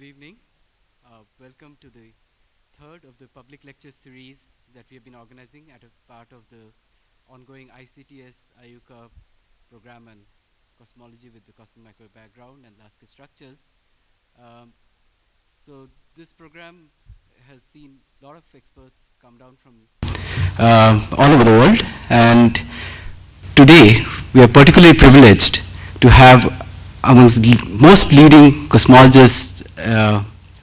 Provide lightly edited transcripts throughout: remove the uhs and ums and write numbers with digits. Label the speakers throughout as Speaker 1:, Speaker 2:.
Speaker 1: good evening. Welcome to the third of the public lecture series that we have been organizing as a part of the ongoing ICTS IUCAA program and Cosmology with the cosmic microwave background and large-scale structures. So this program has seen a lot of experts come down from all over the world, and today we are particularly privileged to have amongst the most leading cosmologists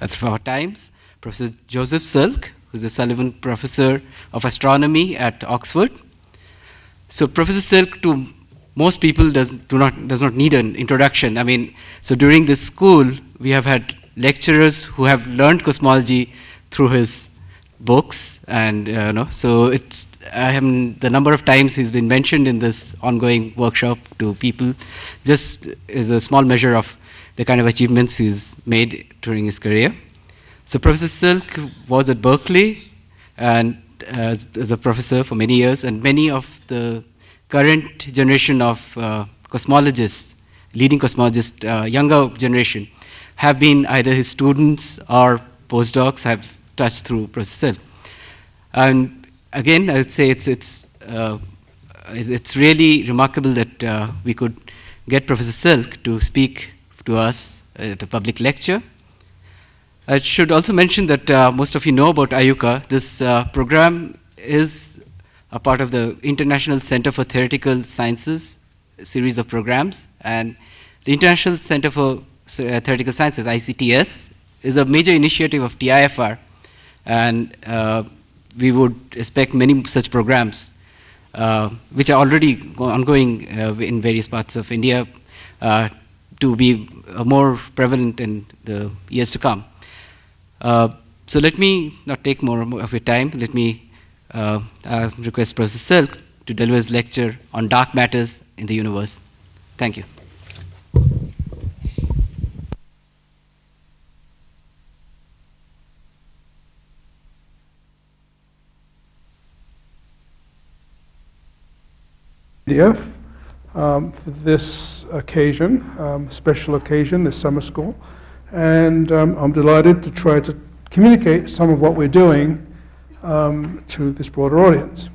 Speaker 1: of our times, Professor Joseph Silk, who is a Sullivan Professor of Astronomy at Oxford. So Professor Silk, to most people, does not need an introduction. I mean, so during this school, we have had lecturers who have learned cosmology through his books, and so it's the number of times he's been mentioned in this ongoing workshop to people just is a small measure of the kind of achievements he's made during his career. So Professor Silk was at Berkeley and as a professor for many years, and many of the current generation of cosmologists, leading cosmologists, younger generation, have been either his students or postdocs have touched through Professor Silk. And again, I would say it's really remarkable that we could get Professor Silk to speak to us at a public lecture. I should also mention that most of you know about IUCAA. This program is a part of the International Center for Theoretical Sciences series of programs, and the International Center for Theoretical Sciences, ICTS, is a major initiative of TIFR, and we would expect many such programs, which are already ongoing in various parts of India, to be more prevalent in the years to come. So let me not take more of your time. Let me request Professor Silk to deliver his lecture on dark matters in the universe. Thank you.
Speaker 2: For this occasion, special occasion, this summer school, and I'm delighted to try to communicate some of what we're doing to this broader audience.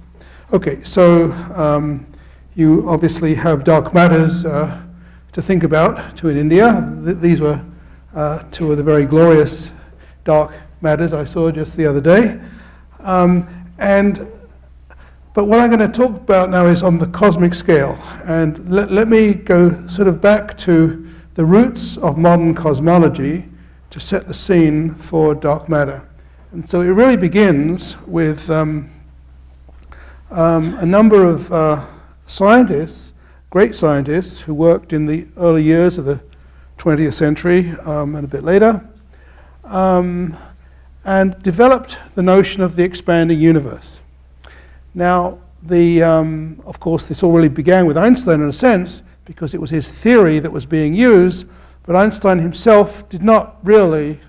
Speaker 2: Okay, so you obviously have dark matters to think about in India. These were two of the very glorious dark matters I saw just the other day. But what I'm going to talk about now is on the cosmic scale. And let me go sort of back to the roots of modern cosmology to set the scene for dark matter. And so it really begins with a number of scientists, great scientists, who worked in the early years of the 20th century and a bit later, and developed the notion of the expanding universe. Now, of course, this all really began with Einstein in a sense, because it was his theory that was being used, but Einstein himself did not really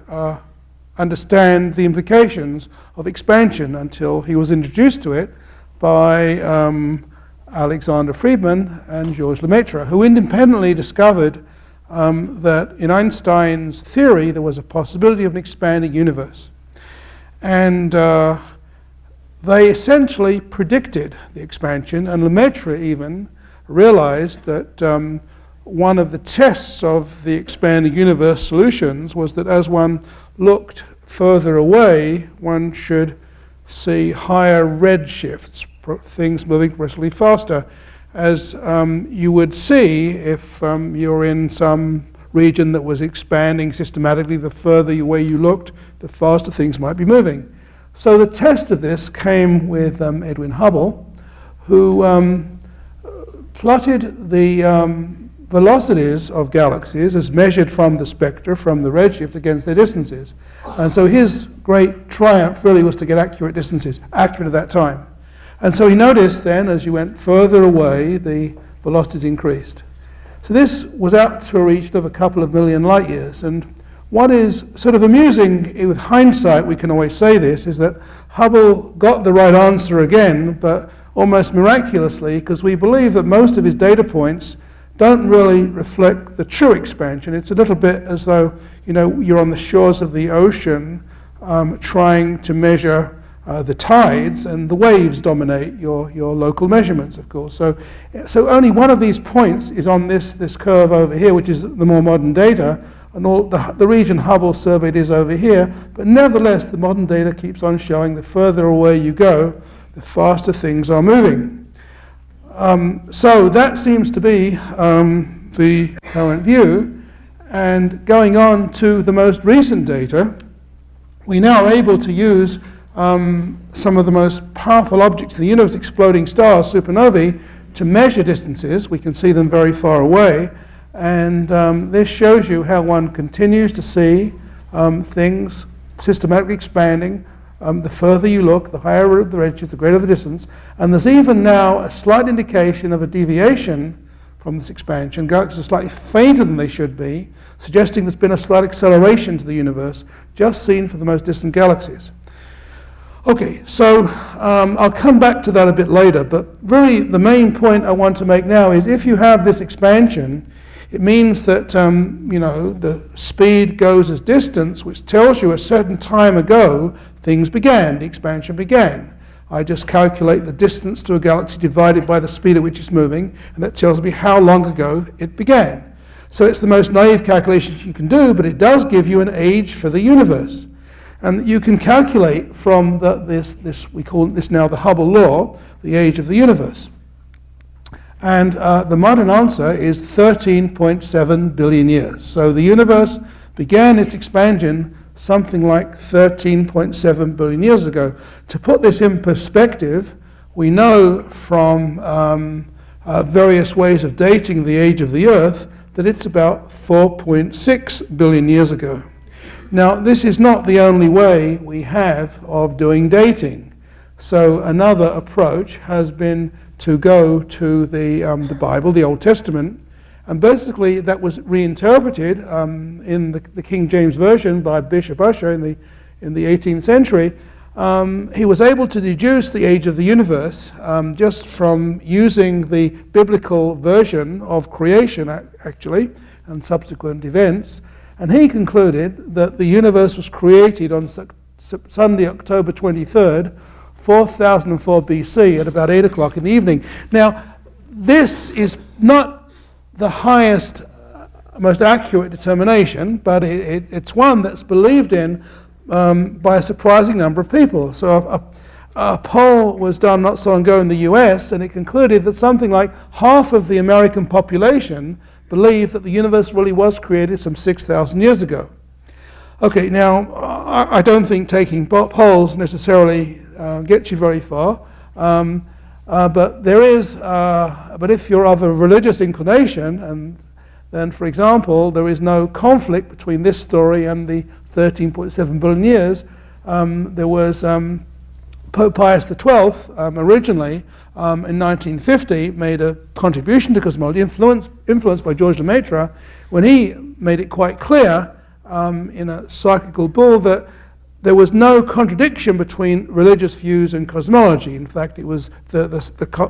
Speaker 2: understand the implications of expansion until he was introduced to it by Alexander Friedmann and Georges Lemaitre, who independently discovered that in Einstein's theory there was a possibility of an expanding universe. And they essentially predicted the expansion, and Lemaitre even realized that one of the tests of the expanding universe solutions was that as one looked further away, one should see higher redshifts, things moving progressively faster, as you would see if you're in some region that was expanding systematically. The further away you looked, the faster things might be moving. So the test of this came with Edwin Hubble, who plotted the velocities of galaxies as measured from the spectra, from the redshift, against their distances. And so his great triumph really was to get accurate distances, accurate at that time. And so he noticed then, as you went further away, the velocities increased. So this was out to a reach of a couple of million light years. And what is sort of amusing, with hindsight we can always say this, is that Hubble got the right answer again, but almost miraculously, because we believe that most of his data points don't really reflect the true expansion. It's a little bit as though, you know, you're on the shores of the ocean trying to measure the tides, and the waves dominate your local measurements, of course. So only one of these points is on this curve over here, which is the more modern data, and all the region Hubble surveyed is over here. But nevertheless, the modern data keeps on showing the further away you go, the faster things are moving. So that seems to be the current view. And going on to the most recent data, we now are able to use some of the most powerful objects in the universe, exploding stars, supernovae, to measure distances. We can see them very far away. And this shows you how one continues to see things systematically expanding. The further you look, the higher the redshift, the greater the distance. And there's even now a slight indication of a deviation from this expansion. Galaxies are slightly fainter than they should be, suggesting there's been a slight acceleration to the universe, just seen for the most distant galaxies. Okay, so I'll come back to that a bit later, but really the main point I want to make now is if you have this expansion, it means that you know, the speed goes as distance, which tells you a certain time ago things began, the expansion began. I just calculate the distance to a galaxy divided by the speed at which it's moving, and that tells me how long ago it began. So it's the most naive calculations you can do, but it does give you an age for the universe. And you can calculate from this we call this now the Hubble law, the age of the universe. And the modern answer is 13.7 billion years. So the universe began its expansion something like 13.7 billion years ago. To put this in perspective, we know from various ways of dating the age of the Earth that it's about 4.6 billion years ago. Now, this is not the only way we have of doing dating. So another approach has been to go to the Bible, the Old Testament, and basically that was reinterpreted in the King James Version by Bishop Ussher in the 18th century. He was able to deduce the age of the universe just from using the biblical version of creation, actually, and subsequent events. And he concluded that the universe was created on Sunday, October 23rd, 4004 BC at about 8 o'clock in the evening. Now, this is not the highest, most accurate determination, but it's one that's believed in by a surprising number of people. So a poll was done not so long ago in the US, and it concluded that something like half of the American population believe that the universe really was created some 6,000 years ago. Okay, now, I don't think taking polls necessarily gets you very far, but there is, but if you're of a religious inclination, and then, for example, there is no conflict between this story and the 13.7 billion years. There was Pope Pius XII originally in 1950 made a contribution to cosmology, influenced by George Lemaitre, when he made it quite clear in a cyclical bull that there was no contradiction between religious views and cosmology. In fact, it was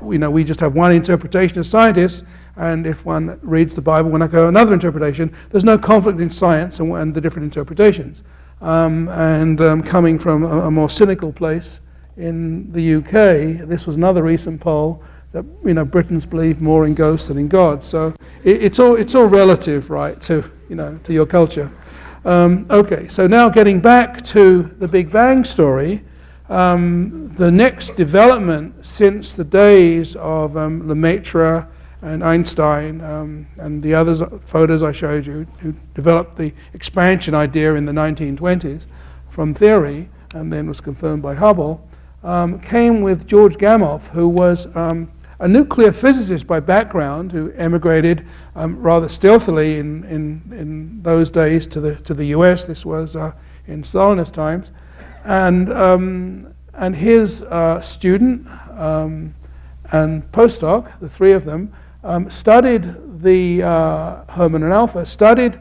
Speaker 2: we just have one interpretation as scientists, and if one reads the Bible, when I go another interpretation, there's no conflict in science and the different interpretations. Coming from a more cynical place in the UK, this was another recent poll that Britons believe more in ghosts than in God. So it's all relative, right, to your culture. Okay, so now getting back to the Big Bang story, the next development since the days of Lemaitre and Einstein and the other photos I showed you, who developed the expansion idea in the 1920s from theory and then was confirmed by Hubble, came with George Gamow, who was a nuclear physicist by background who emigrated rather stealthily in those days to the US. This was in Stalinist times, and his student and postdoc, the three of them, studied the Herman and Alpha, studied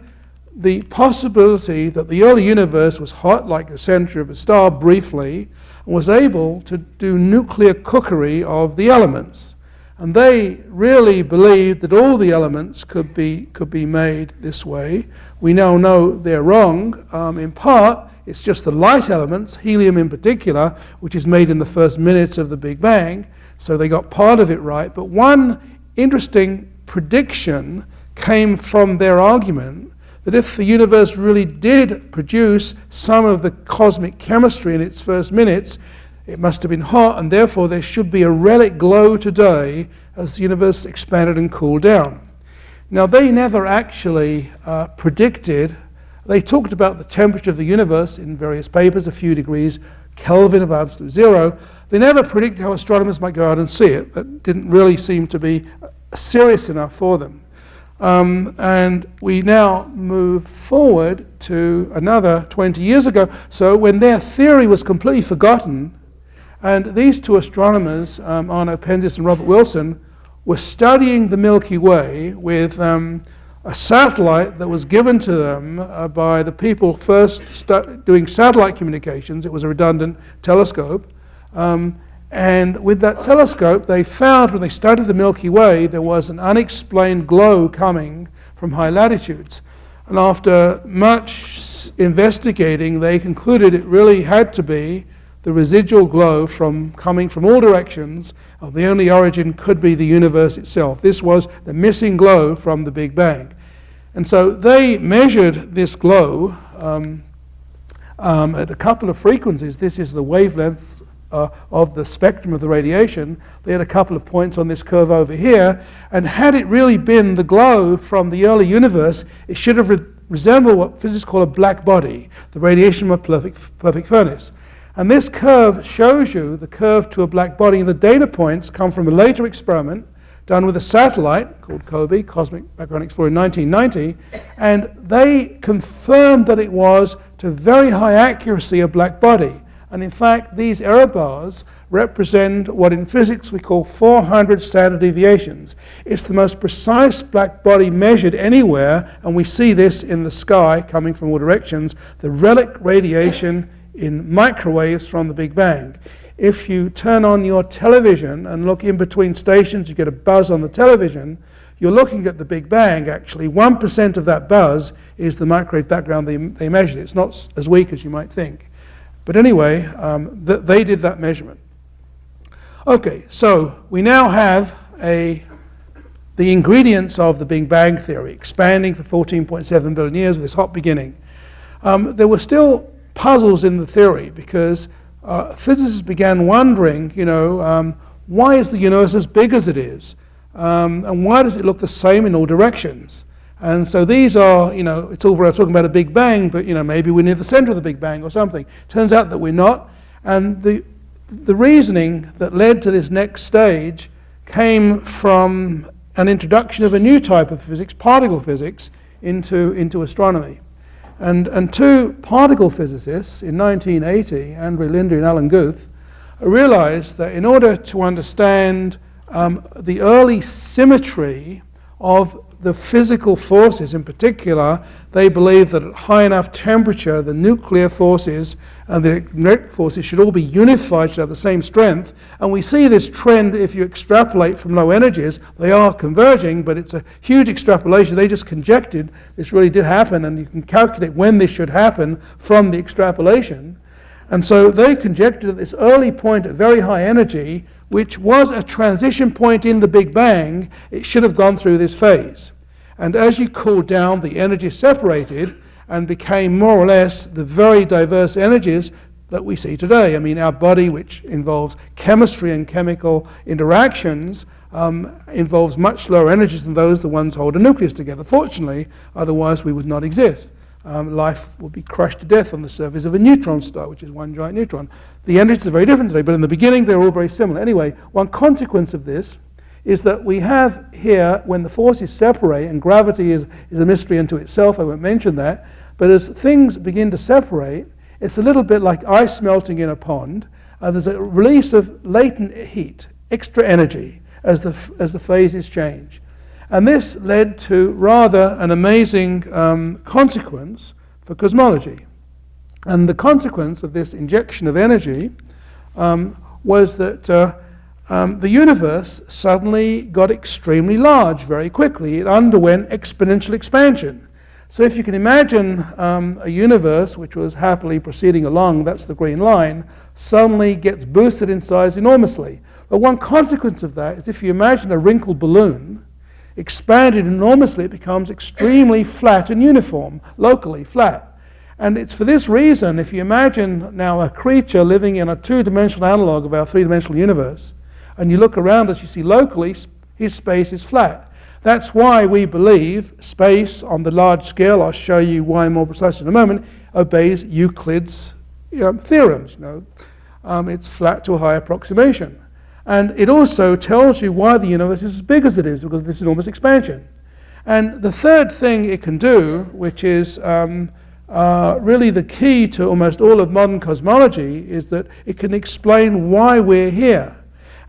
Speaker 2: the possibility that the early universe was hot like the center of a star briefly, and was able to do nuclear cookery of the elements. And they really believed that all the elements could be made this way. We now know they're wrong. In part, it's just the light elements, helium in particular, which is made in the first minutes of the Big Bang. So they got part of it right. But one interesting prediction came from their argument that if the universe really did produce some of the cosmic chemistry in its first minutes, it must have been hot, and therefore there should be a relic glow today as the universe expanded and cooled down. Now, they never actually predicted. They talked about the temperature of the universe in various papers, a few degrees Kelvin of absolute zero. They never predicted how astronomers might go out and see it. That didn't really seem to be serious enough for them. And we now move forward to another 20 years ago. So when their theory was completely forgotten, and these two astronomers, Arno Penzias and Robert Wilson, were studying the Milky Way with a satellite that was given to them by the people first doing satellite communications. It was a redundant telescope. And with that telescope, they found, when they studied the Milky Way, there was an unexplained glow coming from high latitudes. And after much investigating, they concluded it really had to be the residual glow coming from all directions. The only origin could be the universe itself. This was the missing glow from the Big Bang. And so they measured this glow at a couple of frequencies. This is the wavelength of the spectrum of the radiation. They had a couple of points on this curve over here, and had it really been the glow from the early universe, it should have resembled what physicists call a black body, the radiation of a perfect furnace. And this curve shows you the curve to a black body, and the data points come from a later experiment done with a satellite called COBE, Cosmic Background Explorer, in 1990, and they confirmed that it was, to very high accuracy, a black body. And in fact, these error bars represent what in physics we call 400 standard deviations. It's the most precise black body measured anywhere, and we see this in the sky coming from all directions, the relic radiation in microwaves from the Big Bang. If you turn on your television and look in between stations, you get a buzz on the television, you're looking at the Big Bang. Actually, 1% of that buzz is the microwave background they measured. It's not as weak as you might think. But anyway, they did that measurement. Okay, so we now have the ingredients of the Big Bang theory, expanding for 14.7 billion years with this hot beginning. There were still puzzles in the theory, because physicists began wondering, why is the universe as big as it is? And why does it look the same in all directions? And so these are, it's all very talking about a Big Bang, but maybe we're near the center of the Big Bang or something. Turns out that we're not. And the reasoning that led to this next stage came from an introduction of a new type of physics, particle physics, into astronomy. And two particle physicists in 1980, Andre Linde and Alan Guth, realized that in order to understand the early symmetry of the physical forces in particular, they believed that at high enough temperature, the nuclear forces and the kinetic forces should all be unified, should have the same strength. And we see this trend if you extrapolate from low energies. They are converging, but it's a huge extrapolation. They just conjectured this really did happen, and you can calculate when this should happen from the extrapolation. And so they conjectured at this early point at very high energy, which was a transition point in the Big Bang, it should have gone through this phase. And as you cooled down, the energy separated and became more or less the very diverse energies that we see today. I mean, our body, which involves chemistry and chemical interactions, involves much lower energies than the ones hold a nucleus together. Fortunately, otherwise we would not exist. Life would be crushed to death on the surface of a neutron star, which is one giant neutron. The energies are very different today, but in the beginning they're all very similar. Anyway, one consequence of this is that we have here, when the forces separate, and gravity is a mystery unto itself, I won't mention that, but as things begin to separate, it's a little bit like ice melting in a pond. There's a release of latent heat, extra energy, as the phases change. And this led to rather an amazing consequence for cosmology. And the consequence of this injection of energy was that the universe suddenly got extremely large very quickly. It underwent exponential expansion. So if you can imagine a universe which was happily proceeding along, that's the green line, suddenly gets boosted in size enormously. But one consequence of that is if you imagine a wrinkled balloon, expanded enormously, it becomes extremely flat and uniform, locally flat. And it's for this reason, if you imagine now a creature living in a two-dimensional analog of our three-dimensional universe, and you look around us, you see locally his space is flat. That's why we believe space on the large scale, I'll show you why more precisely in a moment, obeys Euclid's theorems. It's flat to a high approximation. And it also tells you why the universe is as big as it is, because of this enormous expansion. And the third thing it can do, which is really the key to almost all of modern cosmology, is that it can explain why we're here.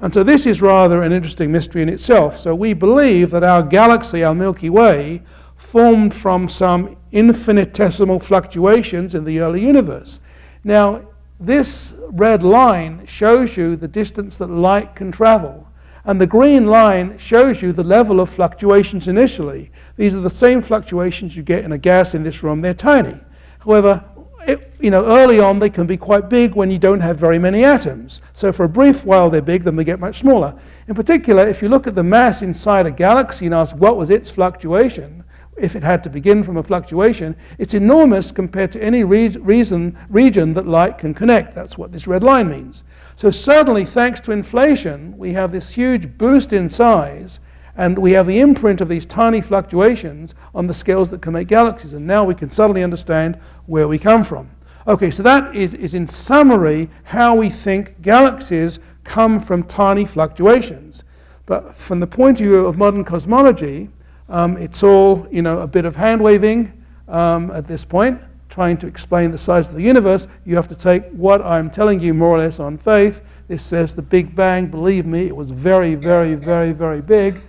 Speaker 2: And so this is rather an interesting mystery in itself. So we believe that our galaxy, our Milky Way, formed from some infinitesimal fluctuations in the early universe. Now, this red line shows you the distance that light can travel. And the green line shows you the level of fluctuations initially. These are the same fluctuations you get in a gas in this room. They're tiny. However, early on they can be quite big when you don't have very many atoms. So for a brief while they're big, then they get much smaller. In particular, if you look at the mass inside a galaxy and ask what was its fluctuation, if it had to begin from a fluctuation, it's enormous compared to any region that light can connect. That's what this red line means. So suddenly, thanks to inflation, we have this huge boost in size, and we have the imprint of these tiny fluctuations on the scales that can make galaxies. And now we can suddenly understand where we come from. Okay, so that is in summary how we think galaxies come from tiny fluctuations. But from the point of view of modern cosmology, it's all a bit of hand-waving at this point, trying to explain the size of the universe. You have to take what I'm telling you more or less on faith. This says the Big Bang, believe me, it was very, very, very, very big.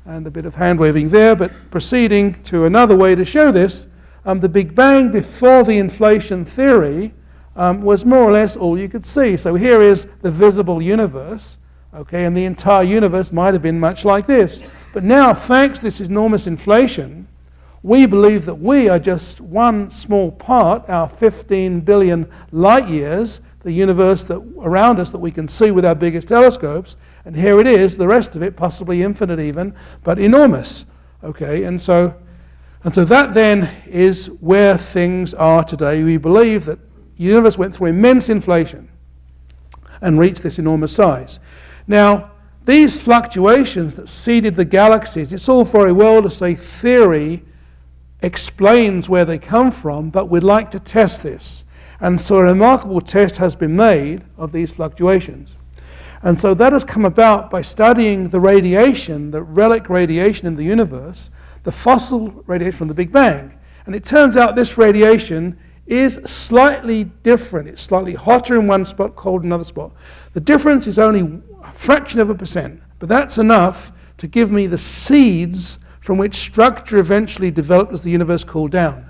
Speaker 2: And a bit of hand-waving there, but proceeding to another way to show this, the Big Bang before the inflation theory was more or less all you could see. So here is the visible universe, okay, and the entire universe might have been much like this. But now, thanks to this enormous inflation, we believe that we are just one small part, our 15 billion light years, the universe around us that we can see with our biggest telescopes. And here it is, the rest of it, possibly infinite even, but enormous. Okay, and so that then is where things are today. We believe that the universe went through immense inflation and reached this enormous size. Now, these fluctuations that seeded the galaxies, it's all very well to say theory explains where they come from, but we'd like to test this. And so a remarkable test has been made of these fluctuations. And so that has come about by studying the radiation, the relic radiation in the universe, the fossil radiation from the Big Bang. And it turns out this radiation is slightly different. It's slightly hotter in one spot, colder in another spot. The difference is only a fraction of a percent, but that's enough to give me the seeds from which structure eventually developed as the universe cooled down.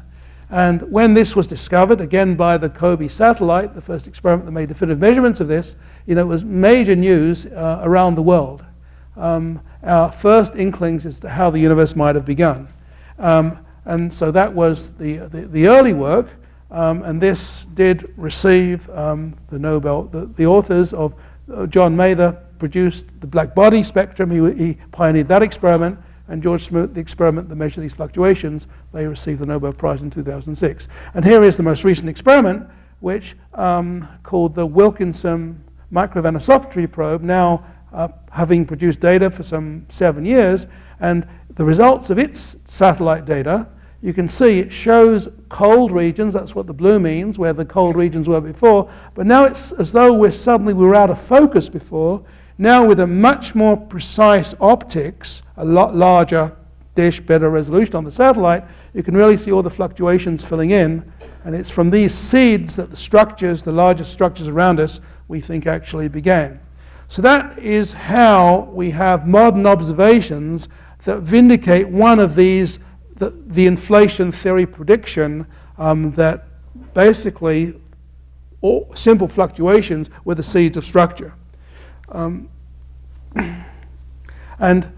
Speaker 2: And when this was discovered, again by the Kobe satellite, the first experiment that made definitive measurements of this, it was major news around the world. Our first inklings as to how the universe might have begun. And so that was the early work, and this did receive the Nobel. The authors of John Mather produced the black body spectrum. He pioneered that experiment. And George Smoot, the experiment that measured these fluctuations, they received the Nobel Prize in 2006. And here is the most recent experiment, which called the Wilkinson microwave anisotropy probe, now having produced data for some 7 years. And the results of its satellite data, you can see it shows cold regions. That's what the blue means, where the cold regions were before. But now it's as though we were out of focus before. Now with a much more precise optics, a lot larger dish, better resolution on the satellite, you can really see all the fluctuations filling in. And it's from these seeds that the structures, the largest structures around us, we think actually began. So that is how we have modern observations that vindicate one of these, the inflation theory prediction that basically all simple fluctuations were the seeds of structure. And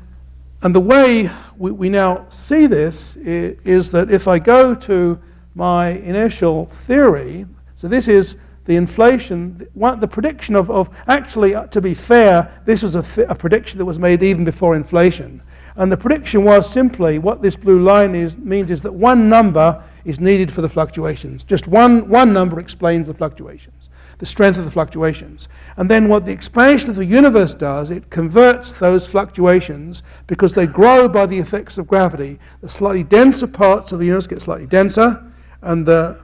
Speaker 2: the way we now see this is that if I go to my initial theory, so this is the inflation, the prediction of actually, to be fair, this was a prediction that was made even before inflation. And the prediction was simply, what this blue line means is that one number is needed for the fluctuations. Just one number explains the fluctuations, the strength of the fluctuations. And then what the expansion of the universe does, it converts those fluctuations, because they grow by the effects of gravity. The slightly denser parts of the universe get slightly denser, and the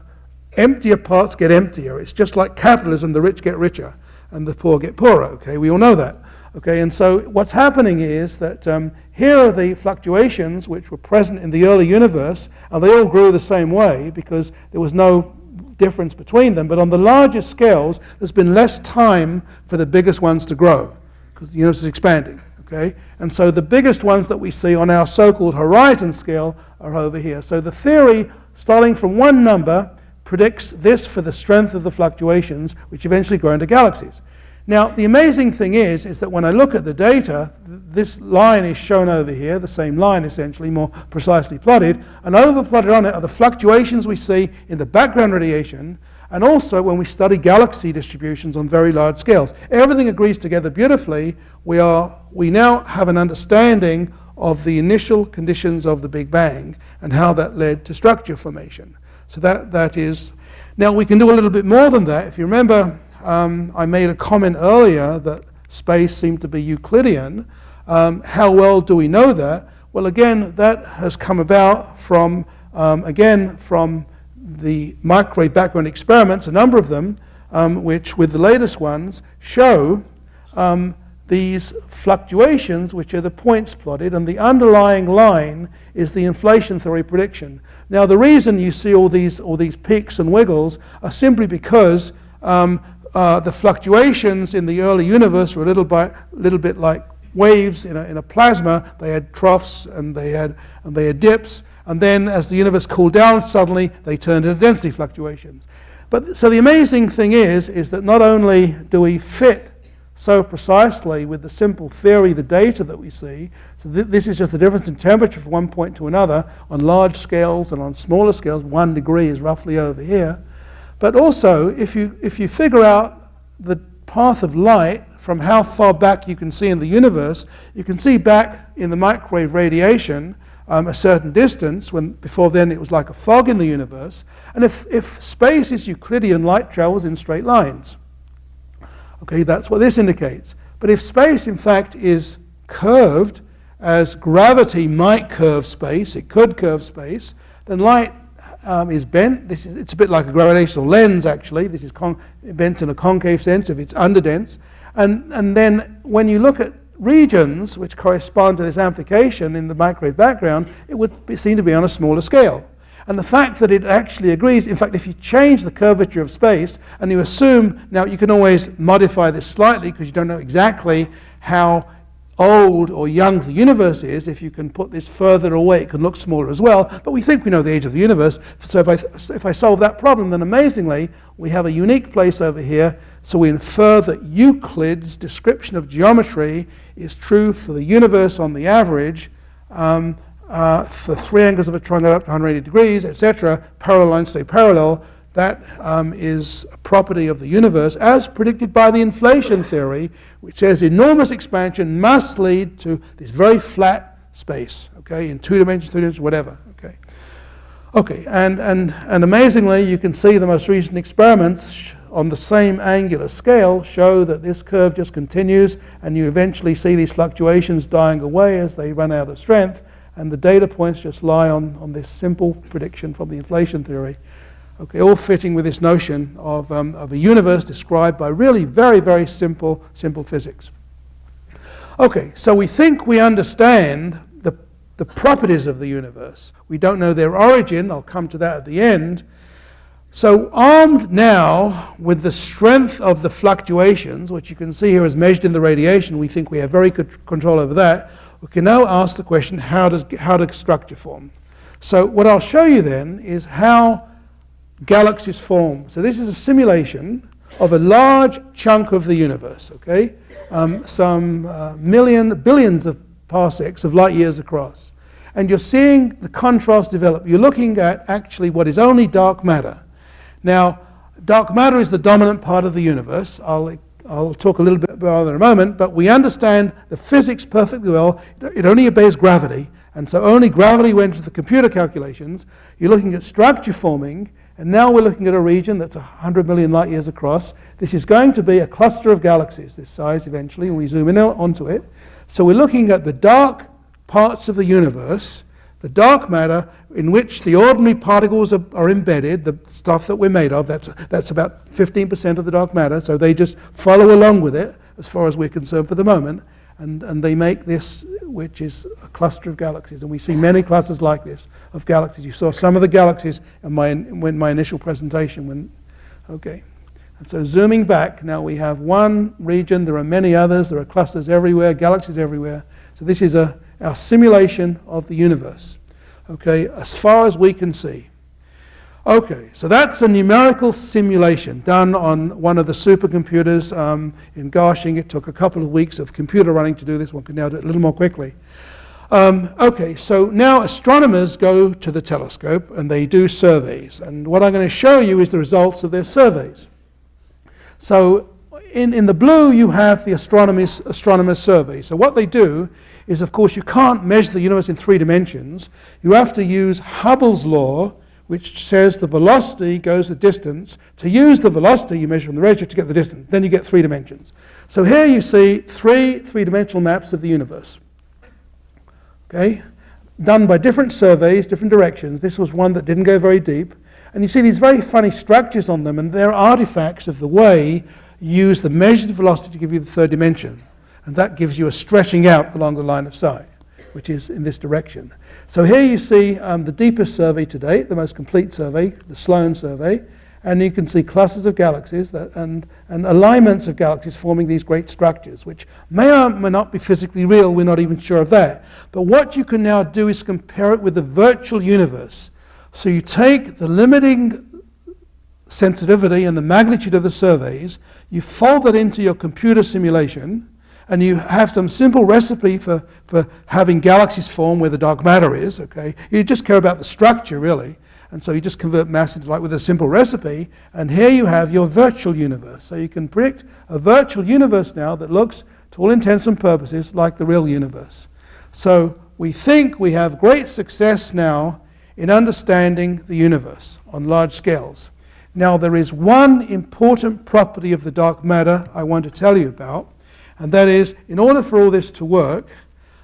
Speaker 2: emptier parts get emptier. It's just like capitalism, the rich get richer and the poor get poorer, okay? We all know that. Okay, and so what's happening is that here are the fluctuations which were present in the early universe, and they all grew the same way because there was no difference between them. But on the larger scales, there's been less time for the biggest ones to grow because the universe is expanding. Okay, and so the biggest ones that we see on our so-called horizon scale are over here. So the theory, starting from one number, predicts this for the strength of the fluctuations, which eventually grow into galaxies. Now, the amazing thing is that when I look at the data, this line is shown over here, the same line essentially, more precisely plotted, and overplotted on it are the fluctuations we see in the background radiation, and also when we study galaxy distributions on very large scales. Everything agrees together beautifully. We now have an understanding of the initial conditions of the Big Bang and how that led to structure formation. So that is, now we can do a little bit more than that. If you remember, I made a comment earlier that space seemed to be Euclidean. How well do we know that? Well, again, that has come about from, from the microwave background experiments, a number of them, which with the latest ones show these fluctuations, which are the points plotted, and the underlying line is the inflation theory prediction. Now, the reason you see all these peaks and wiggles are simply because the fluctuations in the early universe were a little bit like waves in a plasma. They had troughs and they had dips, and then as the universe cooled down, suddenly they turned into density fluctuations. But so the amazing thing is that not only do we fit so precisely with the simple theory, the data that we see, so this is just the difference in temperature from one point to another on large scales, and on smaller scales, 1 degree is roughly over here. But also, if you figure out the path of light from how far back you can see in the universe, you can see back in the microwave radiation a certain distance, when before then it was like a fog in the universe. And if space is Euclidean, light travels in straight lines. Okay, that's what this indicates. But if space, in fact, is curved, as gravity might curve space, it could curve space, then light is bent. It's a bit like a gravitational lens, actually. This is bent in a concave sense if it's underdense. And then when you look at regions which correspond to this amplification in the microwave background, it would seem to be on a smaller scale. And the fact that it actually agrees, in fact, if you change the curvature of space and you assume, now you can always modify this slightly because you don't know exactly how old or young the universe is. If you can put this further away, it can look smaller as well. But we think we know the age of the universe. So if I solve that problem, then amazingly, we have a unique place over here. So we infer that Euclid's description of geometry is true for the universe on the average, for 3 angles of a triangle up to 180 degrees, etc. Parallel lines stay parallel. That is a property of the universe as predicted by the inflation theory, which says enormous expansion must lead to this very flat space, okay, in 2 dimensions, 3 dimensions, whatever, okay. Okay, and amazingly, you can see the most recent experiments on the same angular scale show that this curve just continues, and you eventually see these fluctuations dying away as they run out of strength, and the data points just lie on this simple prediction from the inflation theory. Okay, all fitting with this notion of a universe described by really very, very simple physics. Okay, so we think we understand the properties of the universe. We don't know their origin. I'll come to that at the end. So armed now with the strength of the fluctuations, which you can see here is measured in the radiation, we think we have very good control over that. We can now ask the question, how does structure form? So what I'll show you then is how galaxies form. So this is a simulation of a large chunk of the universe, okay? Some billions of parsecs of light years across. And you're seeing the contrast develop. You're looking at actually what is only dark matter. Now, dark matter is the dominant part of the universe. I'll talk a little bit about that in a moment, but we understand the physics perfectly well. It only obeys gravity, and so only gravity went into the computer calculations. You're looking at structure forming, and now we're looking at a region that's 100 million light years across. This is going to be a cluster of galaxies, this size eventually, when we zoom in onto it. So we're looking at the dark parts of the universe, the dark matter in which the ordinary particles are embedded, the stuff that we're made of. That's about 15% of the dark matter, so they just follow along with it as far as we're concerned for the moment, and they make this, which is a cluster of galaxies. And we see many clusters like this of galaxies. You saw some of the galaxies in my initial presentation. Okay. And so zooming back, now we have one region. There are many others. There are clusters everywhere, galaxies everywhere. So this is our simulation of the universe, okay, as far as we can see. Okay, so that's a numerical simulation done on one of the supercomputers in Garching. It took a couple of weeks of computer running to do this. One can now do it a little more quickly. Okay, so now astronomers go to the telescope and they do surveys. And what I'm going to show you is the results of their surveys. So in the blue, you have the astronomer's survey. So what they do is, of course, you can't measure the universe in 3 dimensions. You have to use Hubble's law, which says the velocity goes the distance. To use the velocity, you measure from the redshift to get the distance. Then you get 3 dimensions. So here you see three-dimensional maps of the universe. Okay, done by different surveys, different directions. This was one that didn't go very deep. And you see these very funny structures on them, and they're artifacts of the way you use the measured velocity to give you the 3rd dimension. And that gives you a stretching out along the line of sight, which is in this direction. So here you see the deepest survey to date, the most complete survey, the Sloan survey. And you can see clusters of galaxies and alignments of galaxies forming these great structures, which may or may not be physically real. We're not even sure of that. But what you can now do is compare it with the virtual universe. So you take the limiting sensitivity and the magnitude of the surveys, you fold that into your computer simulation, and you have some simple recipe for having galaxies form where the dark matter is, okay? You just care about the structure, really. And so you just convert mass into light with a simple recipe, and here you have your virtual universe. So you can predict a virtual universe now that looks, to all intents and purposes, like the real universe. So we think we have great success now in understanding the universe on large scales. Now, there is one important property of the dark matter I want to tell you about, and that is, in order for all this to work,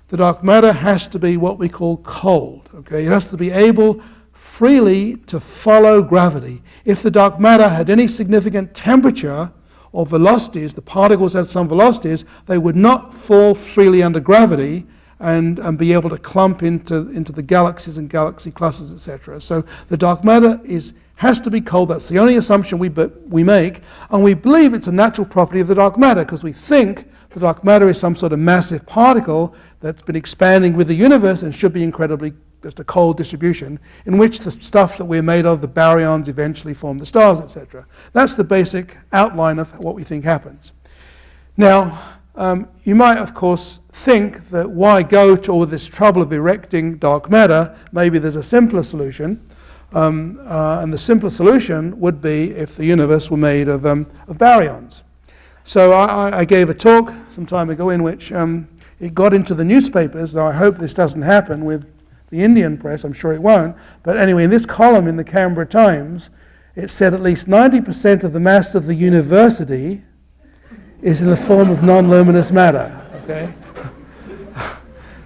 Speaker 2: the dark matter has to be what we call cold. Okay? It has to be able freely to follow gravity. If the dark matter had any significant temperature or velocities, the particles had some velocities, they would not fall freely under gravity and be able to clump into the galaxies and galaxy clusters, etc. So the dark matter has to be cold. That's the only assumption we make, and we believe it's a natural property of the dark matter because we think the dark matter is some sort of massive particle that's been expanding with the universe and should be incredibly just a cold distribution in which the stuff that we're made of, the baryons, eventually form the stars, etc. That's the basic outline of what we think happens. Now, you might, of course, think that why go to all this trouble of erecting dark matter? Maybe there's a simpler solution. And the simpler solution would be if the universe were made of baryons. So I gave a talk some time ago in which it got into the newspapers, though I hope this doesn't happen with the Indian press. I'm sure it won't. But anyway, in this column in the Canberra Times, it said at least 90% of the mass of the university is in the form of non-luminous matter. Okay,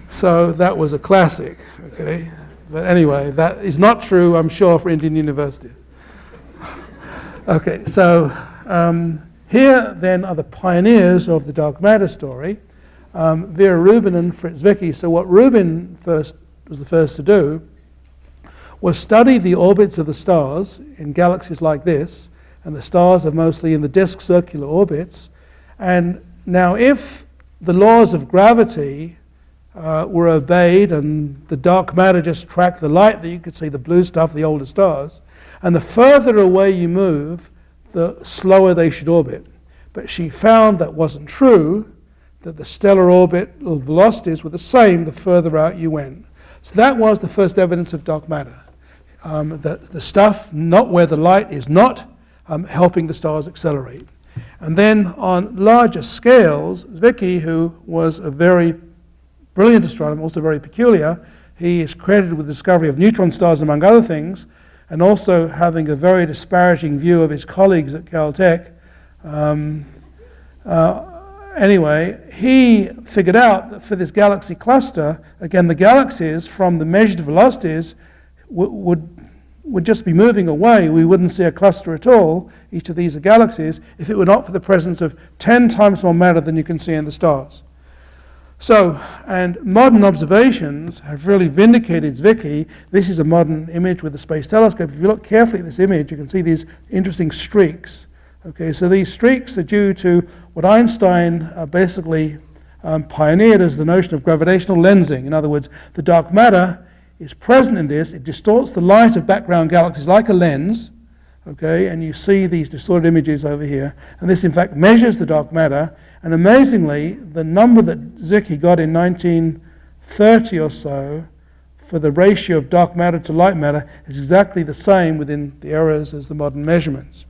Speaker 2: so that was a classic. Okay, but anyway, that is not true, I'm sure, for Indian universities. Okay, so here then are the pioneers of the dark matter story, Vera Rubin and Fritz Zwicky. So what Rubin was the first to do was study the orbits of the stars in galaxies like this, and the stars are mostly in the disk circular orbits. And now if the laws of gravity were obeyed and the dark matter just tracked the light, that you could see the blue stuff, the older stars, and the further away you move, the slower they should orbit. But she found that wasn't true, that the stellar orbital velocities were the same the further out you went. So that was the first evidence of dark matter. The stuff not where the light is not helping the stars accelerate. And then on larger scales, Zwicky, who was a very brilliant astronomer, also very peculiar, he is credited with the discovery of neutron stars among other things, and also having a very disparaging view of his colleagues at Caltech. Anyway, he figured out that for this galaxy cluster, again, the galaxies from the measured velocities would just be moving away. We wouldn't see a cluster at all, each of these are galaxies, if it were not for the presence of 10 times more matter than you can see in the stars. So, and modern observations have really vindicated Zwicky. This is a modern image with the Space Telescope. If you look carefully at this image, you can see these interesting streaks. Okay, so these streaks are due to what Einstein basically pioneered as the notion of gravitational lensing. In other words, the dark matter is present in this. It distorts the light of background galaxies like a lens. Okay, and you see these distorted images over here. And this, in fact, measures the dark matter. And amazingly, the number that Zwicky got in 1930 or so for the ratio of dark matter to light matter is exactly the same within the errors as the modern measurements.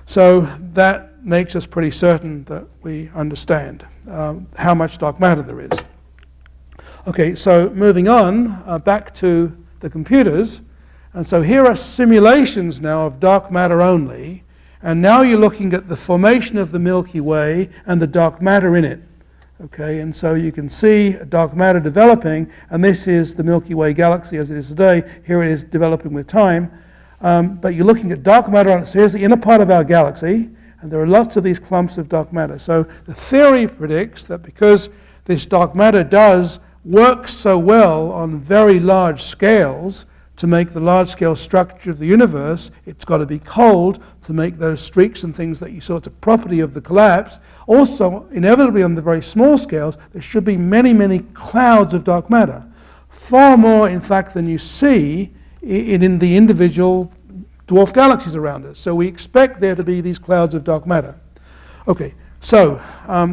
Speaker 2: So that makes us pretty certain that we understand how much dark matter there is. Okay, so moving on, back to the computers. And so here are simulations now of dark matter only. And now you're looking at the formation of the Milky Way and the dark matter in it. Okay, and so you can see dark matter developing, and this is the Milky Way galaxy as it is today. Here it is developing with time. But you're looking at dark matter on it. So here's the inner part of our galaxy, and there are lots of these clumps of dark matter. So the theory predicts that because this dark matter does work so well on very large scales, to make the large-scale structure of the universe, it's got to be cold to make those streaks and things that you saw. It's a property of the collapse. Also, inevitably on the very small scales, there should be many, many clouds of dark matter. Far more, in fact, than you see in the individual dwarf galaxies around us. So we expect there to be these clouds of dark matter. Okay, so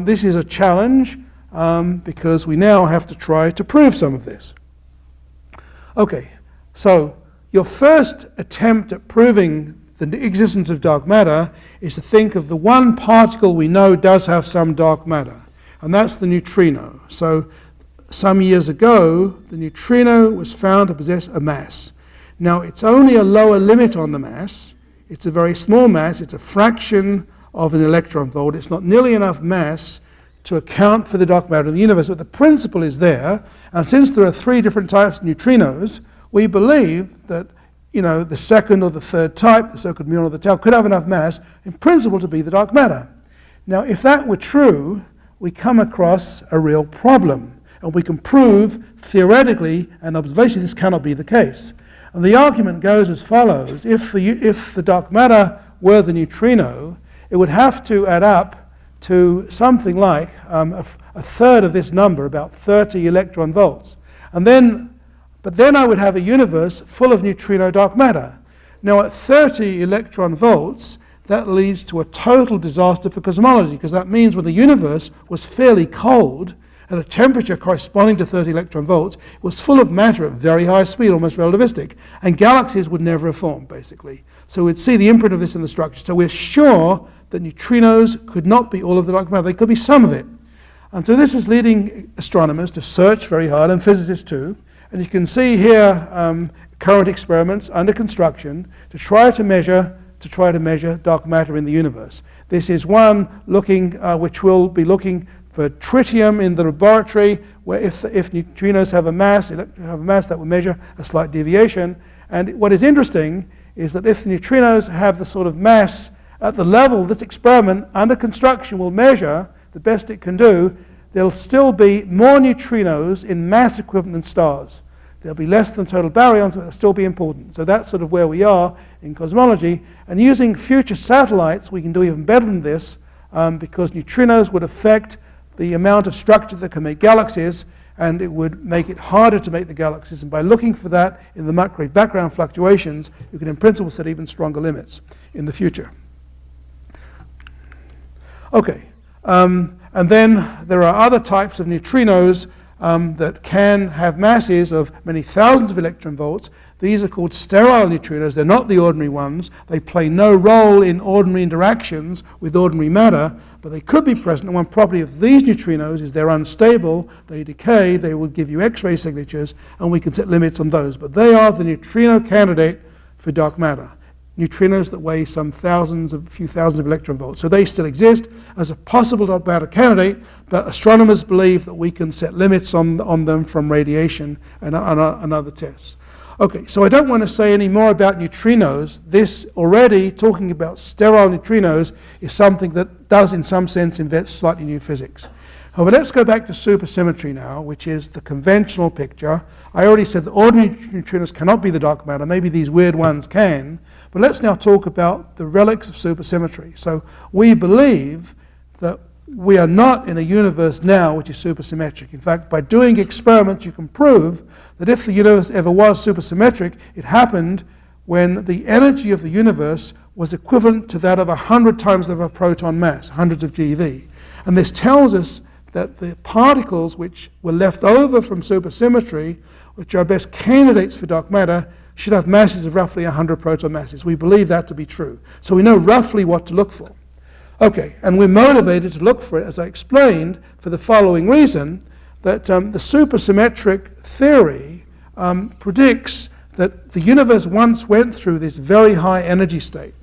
Speaker 2: this is a challenge because we now have to try to prove some of this. Okay. So your first attempt at proving the existence of dark matter is to think of the one particle we know does have some dark matter, and that's the neutrino. So some years ago, the neutrino was found to possess a mass. Now, it's only a lower limit on the mass. It's a very small mass. It's a fraction of an electron volt. It's not nearly enough mass to account for the dark matter in the universe, but the principle is there. And since there are 3 different types of neutrinos, we believe that, the second or the third type, the so-called muon or the tau, could have enough mass, in principle, to be the dark matter. Now, if that were true, we come across a real problem. And we can prove, theoretically and observationally, this cannot be the case. And the argument goes as follows. If the dark matter were the neutrino, it would have to add up to something like a third of this number, about 30 electron volts. But then I would have a universe full of neutrino dark matter. Now at 30 electron volts, that leads to a total disaster for cosmology, because that means when the universe was fairly cold, at a temperature corresponding to 30 electron volts, it was full of matter at very high speed, almost relativistic, and galaxies would never have formed, basically. So we'd see the imprint of this in the structure. So we're sure that neutrinos could not be all of the dark matter. They could be some of it. And so this is leading astronomers to search very hard, and physicists too. And you can see here current experiments under construction to try to measure dark matter in the universe. This is one looking, which will be looking for tritium in the laboratory, where if neutrinos have a mass, that will measure a slight deviation. And what is interesting is that if the neutrinos have the sort of mass at the level this experiment under construction will measure, the best it can do, there'll still be more neutrinos in mass equivalent than stars. There'll be less than total baryons, but they'll still be important. So that's sort of where we are in cosmology. And using future satellites, we can do even better than this, because neutrinos would affect the amount of structure that can make galaxies, and it would make it harder to make the galaxies. And by looking for that in the microwave background fluctuations, you can in principle set even stronger limits in the future. Okay, and then there are other types of neutrinos that can have masses of many thousands of electron volts. These are called sterile neutrinos. They're not the ordinary ones. They play no role in ordinary interactions with ordinary matter, but they could be present. And one property of these neutrinos is they're unstable, they decay, they will give you X-ray signatures, and we can set limits on those. But they are the neutrino candidate for dark matter. Neutrinos that weigh some few thousands of electron volts. So they still exist as a possible dark matter candidate, but astronomers believe that we can set limits on them from radiation and other tests. Okay, so I don't want to say any more about neutrinos. This already, talking about sterile neutrinos, is something that does in some sense invent slightly new physics. However, let's go back to supersymmetry now, which is the conventional picture. I already said that ordinary neutrinos cannot be the dark matter. Maybe these weird ones can. But let's now talk about the relics of supersymmetry. So we believe that we are not in a universe now which is supersymmetric. In fact, by doing experiments, you can prove that if the universe ever was supersymmetric, it happened when the energy of the universe was equivalent to that of 100 times the proton mass, hundreds of GeV. And this tells us that the particles which were left over from supersymmetry, which are best candidates for dark matter, should have masses of roughly 100 proton masses. We believe that to be true. So we know roughly what to look for. Okay, and we're motivated to look for it, as I explained, for the following reason, that the supersymmetric theory predicts that the universe once went through this very high energy state.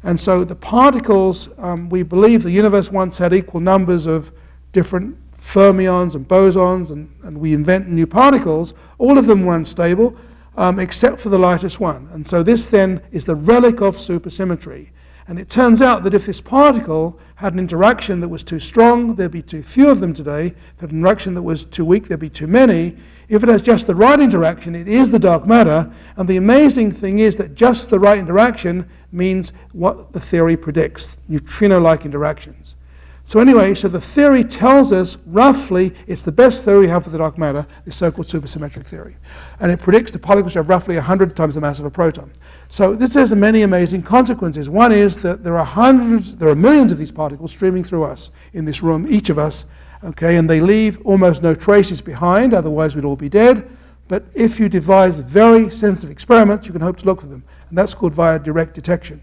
Speaker 2: And so the particles, we believe the universe once had equal numbers of different fermions and bosons, and we invent new particles. All of them were unstable, except for the lightest one. And so this then is the relic of supersymmetry. And it turns out that if this particle had an interaction that was too strong, there'd be too few of them today. If it had an interaction that was too weak, there'd be too many. If it has just the right interaction, it is the dark matter. And the amazing thing is that just the right interaction means what the theory predicts, neutrino-like interactions. So anyway, so the theory tells us roughly, it's the best theory we have for the dark matter, the so-called supersymmetric theory. And it predicts the particles have roughly 100 times the mass of a proton. So this has many amazing consequences. One is that there are millions of these particles streaming through us in this room, each of us, okay, and they leave almost no traces behind, otherwise we'd all be dead. But if you devise very sensitive experiments, you can hope to look for them. And that's called via direct detection.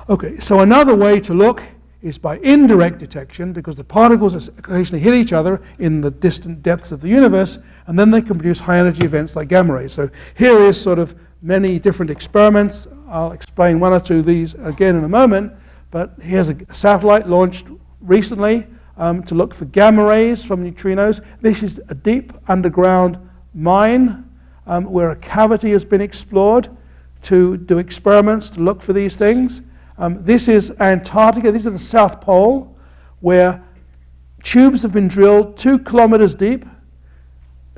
Speaker 2: Okay, so another way to look is by indirect detection, because the particles occasionally hit each other in the distant depths of the universe, and then they can produce high energy events like gamma rays. So here is sort of many different experiments. I'll explain one or two of these again in a moment, but here's a satellite launched recently to look for gamma rays from neutrinos. This is a deep underground mine where a cavity has been explored to do experiments to look for these things. This is Antarctica. This is the South Pole, where tubes have been drilled 2 kilometers deep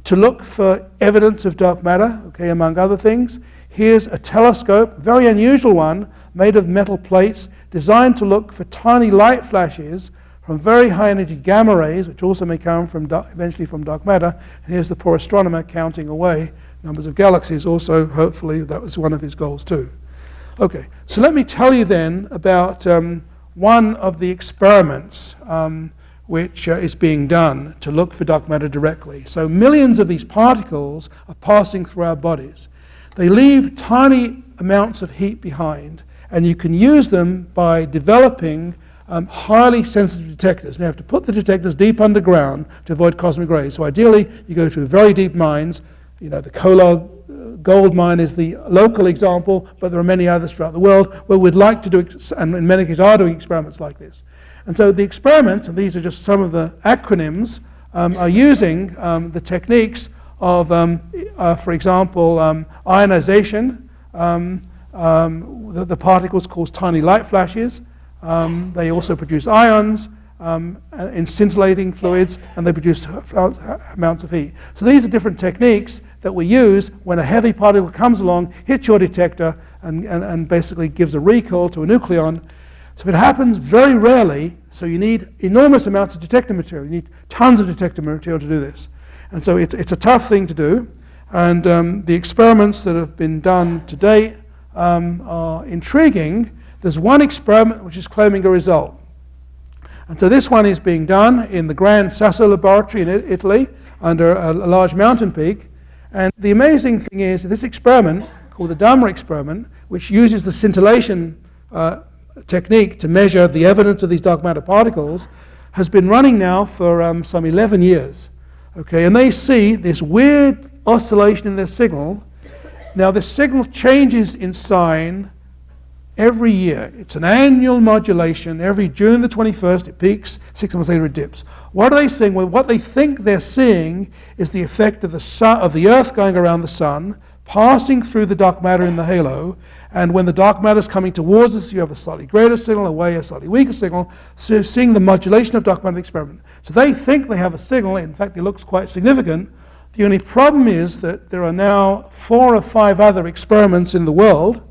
Speaker 2: to look for evidence of dark matter, okay, among other things. Here's a telescope, a very unusual one, made of metal plates, designed to look for tiny light flashes from very high energy gamma rays, which also may come from eventually from dark matter. And here's the poor astronomer counting away numbers of galaxies. Also, hopefully, that was one of his goals too. Okay, so let me tell you then about one of the experiments which is being done to look for dark matter directly. So millions of these particles are passing through our bodies. They leave tiny amounts of heat behind, and you can use them by developing highly sensitive detectors. Now you have to put the detectors deep underground to avoid cosmic rays. So ideally, you go to very deep mines. You know, the Kolar gold mine is the local example, but there are many others throughout the world where we'd like to do, and in many cases are doing experiments like this. And so the experiments, and these are just some of the acronyms, are using the techniques of, for example, ionization. The particles cause tiny light flashes. They also produce ions in scintillating fluids, and they produce amounts of heat. So these are different techniques that we use when a heavy particle comes along, hits your detector, and basically gives a recall to a nucleon. So it happens very rarely, so you need enormous amounts of detector material. You need tons of detector material to do this. And so it's a tough thing to do. And the experiments that have been done to date are intriguing. There's one experiment which is claiming a result. And so this one is being done in the Gran Sasso laboratory in Italy under a large mountain peak. And the amazing thing is this experiment, called the Dharma experiment, which uses the scintillation technique to measure the evidence of these dark matter particles, has been running now for some 11 years. Okay, and they see this weird oscillation in their signal. Now this signal changes in sign every year. It's an annual modulation. Every June the 21st it peaks, 6 months later it dips. What are they seeing? Well, what they think they're seeing is the effect of the sun, of the Earth going around the sun, passing through the dark matter in the halo, and when the dark matter is coming towards us, you have a slightly greater signal, away a slightly weaker signal, so seeing the modulation of dark matter experiment. So they think they have a signal. In fact, it looks quite significant. The only problem is that there are now 4 or 5 other experiments in the world.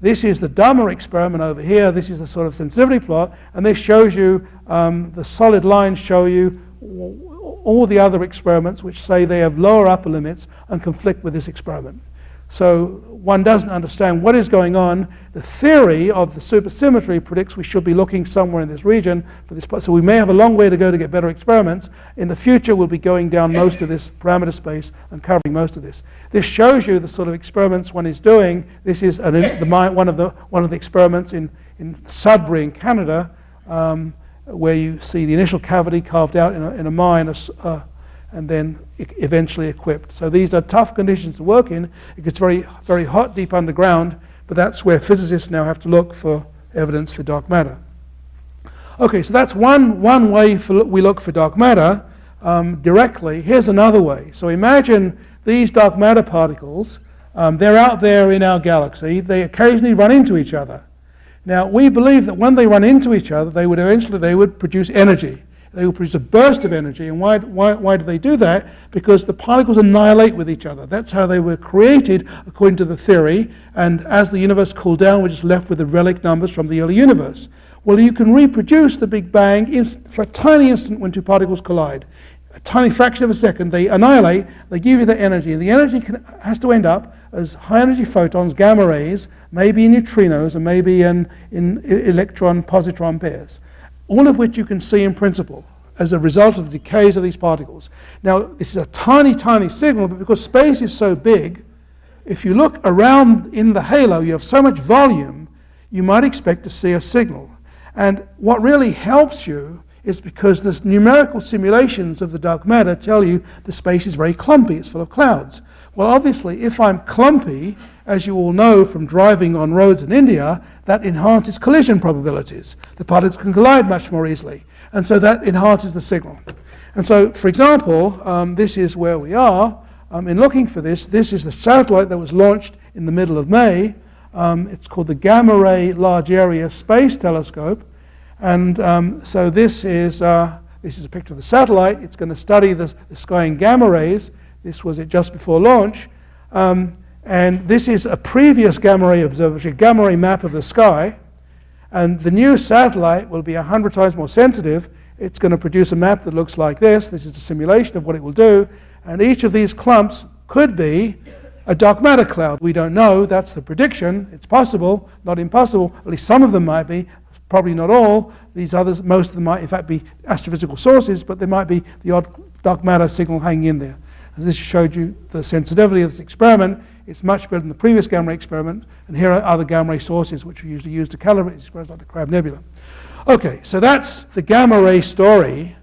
Speaker 2: This is the Dharma experiment over here. This is a sort of sensitivity plot, and this shows you, the solid lines show you all the other experiments which say they have lower upper limits and conflict with this experiment. So one doesn't understand what is going on. The theory of the supersymmetry predicts we should be looking somewhere in this region for this. So we may have a long way to go to get better experiments. In the future, we'll be going down most of this parameter space and covering most of this. This shows you the sort of experiments one is doing. This is one of the experiments in Sudbury in Canada, where you see the initial cavity carved out in a mine, and then eventually equipped. So these are tough conditions to work in. It gets very, very hot deep underground, but that's where physicists now have to look for evidence for dark matter. Okay, so that's one way we look for dark matter directly. Here's another way. So imagine these dark matter particles. They're out there in our galaxy. They occasionally run into each other. Now, we believe that when they run into each other, they would produce energy. They will produce a burst of energy. And why do they do that? Because the particles annihilate with each other. That's how they were created according to the theory. And as the universe cooled down, we're just left with the relic numbers from the early universe. Well, you can reproduce the Big Bang for a tiny instant when 2 particles collide. A tiny fraction of a second, they annihilate, they give you the energy. And the energy has to end up as high energy photons, gamma rays, maybe in neutrinos, and maybe in electron-positron pairs. All of which you can see in principle as a result of the decays of these particles. Now, this is a tiny, tiny signal, but because space is so big, if you look around in the halo, you have so much volume, you might expect to see a signal. And what really helps you is because the numerical simulations of the dark matter tell you the space is very clumpy, it's full of clouds. Well, obviously, if I'm clumpy, as you all know from driving on roads in India, that enhances collision probabilities. The particles can collide much more easily, and so that enhances the signal. And so, for example, this is where we are. In looking for this, this is the satellite that was launched in the middle of May. It's called the Gamma Ray Large Area Space Telescope, and so this is a picture of the satellite. It's going to study the sky in gamma rays. This was it just before launch. And this is a previous gamma ray observatory, gamma ray map of the sky. And the new satellite will be 100 times more sensitive. It's going to produce a map that looks like this. This is a simulation of what it will do. And each of these clumps could be a dark matter cloud. We don't know. That's the prediction. It's possible, not impossible. At least some of them might be. Probably not all. These others, most of them might in fact be astrophysical sources, but there might be the odd dark matter signal hanging in there. As this showed you the sensitivity of this experiment. It's much better than the previous gamma ray experiment, and here are other gamma ray sources which we usually use to calibrate these experiments, like the Crab Nebula. Okay, so that's the gamma ray story.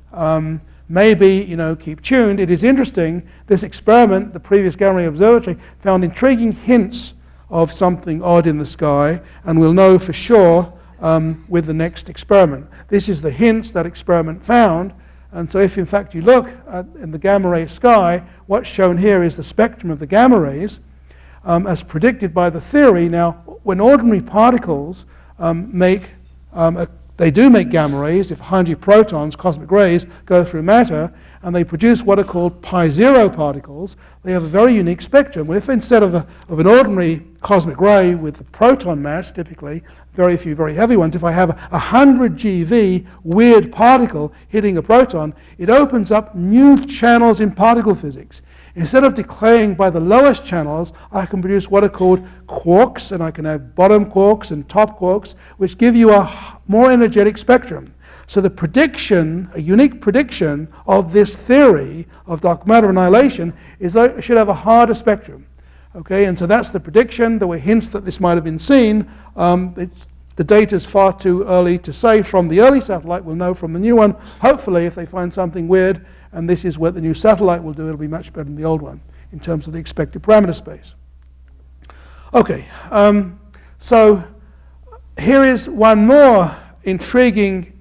Speaker 2: Maybe, keep tuned. It is interesting. This experiment, the previous gamma ray observatory, found intriguing hints of something odd in the sky, and we'll know for sure with the next experiment. This is the hints that experiment found. And so if in fact you look in the gamma ray sky, what's shown here is the spectrum of the gamma rays as predicted by the theory. Now, when ordinary particles they do make gamma rays, if 100 protons, cosmic rays, go through matter, and they produce what are called pi-zero particles, they have a very unique spectrum. Well, if instead of an ordinary cosmic ray with the proton mass, typically, very few very heavy ones, if I have 100 GeV weird particle hitting a proton, it opens up new channels in particle physics. Instead of decaying by the lowest channels, I can produce what are called quarks, and I can have bottom quarks and top quarks, which give you a more energetic spectrum. So the prediction, a unique prediction of this theory of dark matter annihilation is that it should have a harder spectrum. Okay, and so that's the prediction. There were hints that this might have been seen. The data is far too early to say from the early satellite. We'll know from the new one. Hopefully, if they find something weird, and this is what the new satellite will do, it'll be much better than the old one in terms of the expected parameter space. Okay, so here is one more intriguing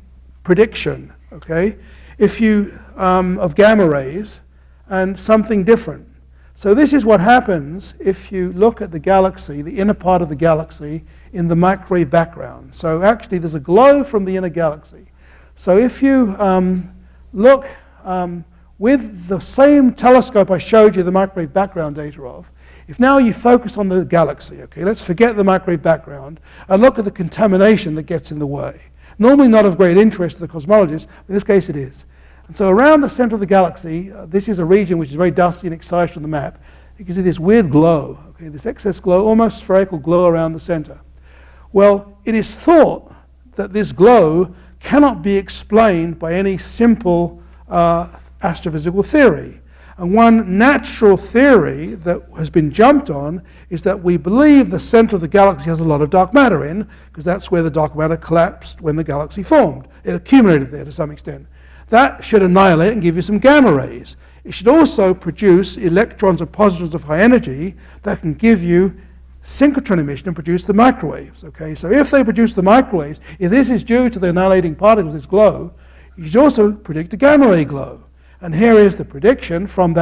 Speaker 2: prediction, okay, if you, of gamma rays, and something different. So this is what happens if you look at the galaxy, the inner part of the galaxy, in the microwave background. So actually there's a glow from the inner galaxy. So if you look with the same telescope I showed you the microwave background data of, if now you focus on the galaxy, okay, let's forget the microwave background and look at the contamination that gets in the way. Normally not of great interest to the cosmologists, but in this case it is. And so around the center of the galaxy, this is a region which is very dusty and excited on the map. You can see this weird glow, okay, this excess glow, almost spherical glow around the center. Well, it is thought that this glow cannot be explained by any simple astrophysical theory. And one natural theory that has been jumped on is that we believe the center of the galaxy has a lot of dark matter in, because that's where the dark matter collapsed when the galaxy formed. It accumulated there to some extent. That should annihilate and give you some gamma rays. It should also produce electrons and positrons of high energy that can give you synchrotron emission and produce the microwaves. Okay, so if they produce the microwaves, if this is due to the annihilating particles, this glow, you should also predict a gamma ray glow. And here is the prediction from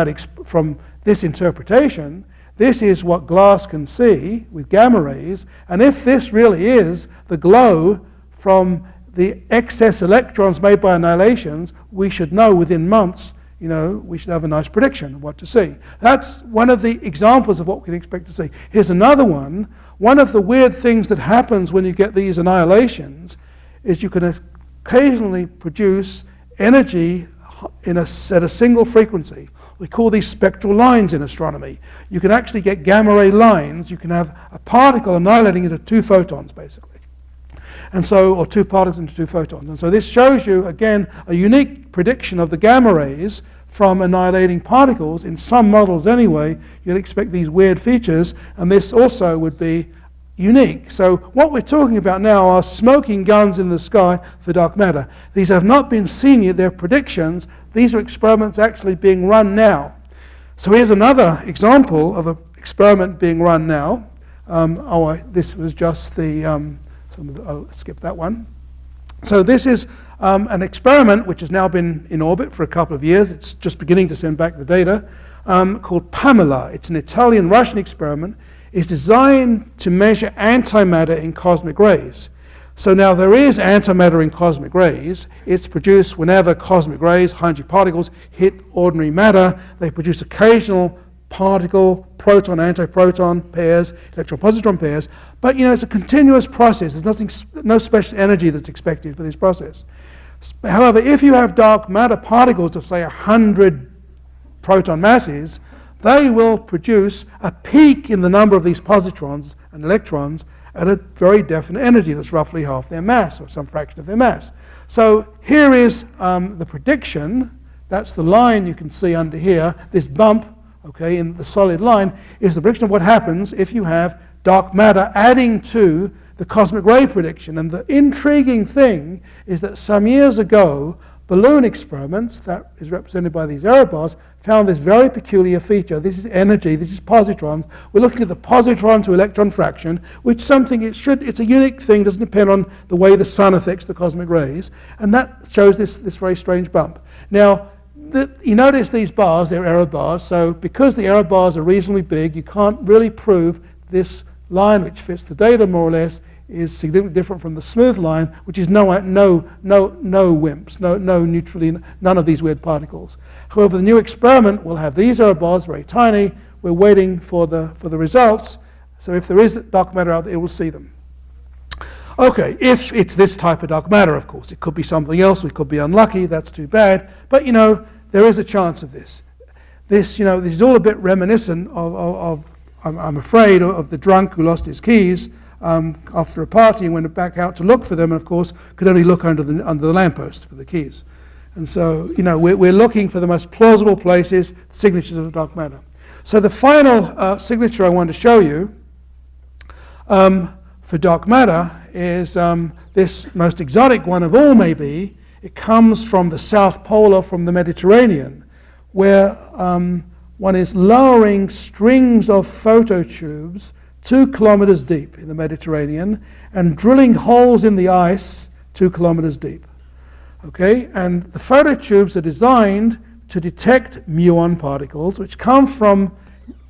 Speaker 2: this interpretation. This is what GLAST can see with gamma rays, and if this really is the glow from the excess electrons made by annihilations, we should know within months, you know, we should have a nice prediction of what to see. That's one of the examples of what we can expect to see. Here's another one. One of the weird things that happens when you get these annihilations is you can occasionally produce energy at a single frequency. We call these spectral lines in astronomy. You can actually get gamma ray lines. You can have a particle annihilating into two photons, basically. And so, or two particles into two photons. And so this shows you, again, a unique prediction of the gamma rays from annihilating particles. In some models anyway, you'd expect these weird features, and this also would be unique. So what we're talking about now are smoking guns in the sky for dark matter. These have not been seen yet, they're predictions. These are experiments actually being run now. So here's another example of an experiment being run now. This was just the, I'll skip that one. So this is an experiment which has now been in orbit for a couple of years. It's just beginning to send back the data, called Pamela. It's an Italian-Russian experiment. It's designed to measure antimatter in cosmic rays. So now there is antimatter in cosmic rays. It's produced whenever cosmic rays, high-energy particles, hit ordinary matter. They produce occasional particle, proton, antiproton pairs, electron-positron pairs. But, you know, it's a continuous process. There's no special energy that's expected for this process. However, if you have dark matter particles of, say, 100 proton masses, they will produce a peak in the number of these positrons and electrons at a very definite energy that's roughly half their mass, or some fraction of their mass. So here is the prediction. That's the line you can see under here. This bump, okay, in the solid line, is the prediction of what happens if you have dark matter adding to the cosmic ray prediction. And the intriguing thing is that some years ago, balloon experiments, that is represented by these error bars, found this very peculiar feature. This is energy, this is positrons. We're looking at the positron to electron fraction, which it's a unique thing, doesn't depend on the way the sun affects the cosmic rays, and that shows this very strange bump. Now, you notice these bars, they're error bars, so because the error bars are reasonably big, you can't really prove this line, which fits the data more or less, is significantly different from the smooth line, which is no WIMPs, no neutrino, none of these weird particles. However, the new experiment will have these error bars, very tiny. We're waiting for the results. So if there is dark matter out there, it will see them. Okay, if it's this type of dark matter, of course. It could be something else. We could be unlucky. That's too bad. But, you know, there is a chance of this. This is all a bit reminiscent of I'm afraid, of the drunk who lost his keys. after a party and went back out to look for them, and of course could only look under the lamppost for the keys. And so, we're looking for the most plausible places, signatures of dark matter. So the final signature I want to show you for dark matter is this most exotic one of all, maybe. It comes from the South Pole or from the Mediterranean, where one is lowering strings of phototubes 2 kilometers deep in the Mediterranean and drilling holes in the ice 2 kilometers deep. Okay, and the phototubes are designed to detect muon particles, which come from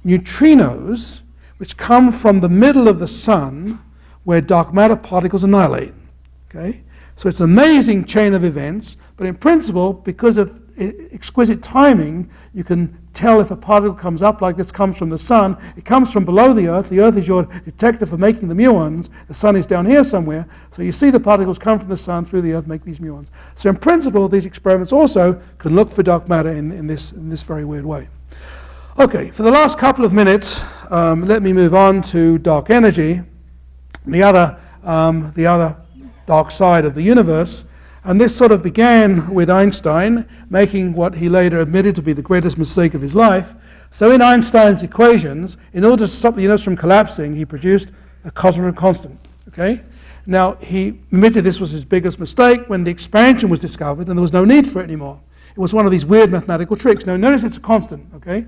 Speaker 2: neutrinos, which come from the middle of the sun, where dark matter particles annihilate. Okay, so it's an amazing chain of events, but in principle, because of exquisite timing, you can tell if a particle comes up like this, comes from the sun. It comes from below the Earth. The Earth is your detector for making the muons. The sun is down here somewhere. So you see the particles come from the sun through the Earth, make these muons. So in principle, these experiments also can look for dark matter in this very weird way. Okay, for the last couple of minutes, let me move on to dark energy, the other dark side of the universe. And this sort of began with Einstein making what he later admitted to be the greatest mistake of his life. So in Einstein's equations, in order to stop the universe from collapsing, he produced a cosmic constant. Okay? Now, he admitted this was his biggest mistake when the expansion was discovered and there was no need for it anymore. It was one of these weird mathematical tricks. Now, notice it's a constant. Okay?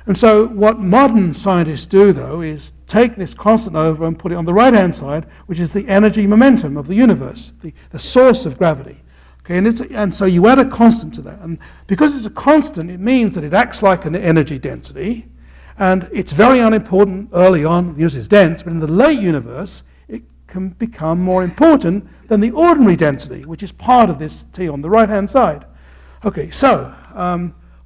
Speaker 2: And so what modern scientists do, though, is take this constant over and put it on the right-hand side, which is the energy momentum of the universe, the source of gravity. Okay, and so you add a constant to that. And because it's a constant, it means that it acts like an energy density. And it's very unimportant early on. The universe is dense, but in the late universe, it can become more important than the ordinary density, which is part of this T on the right-hand side. Okay, so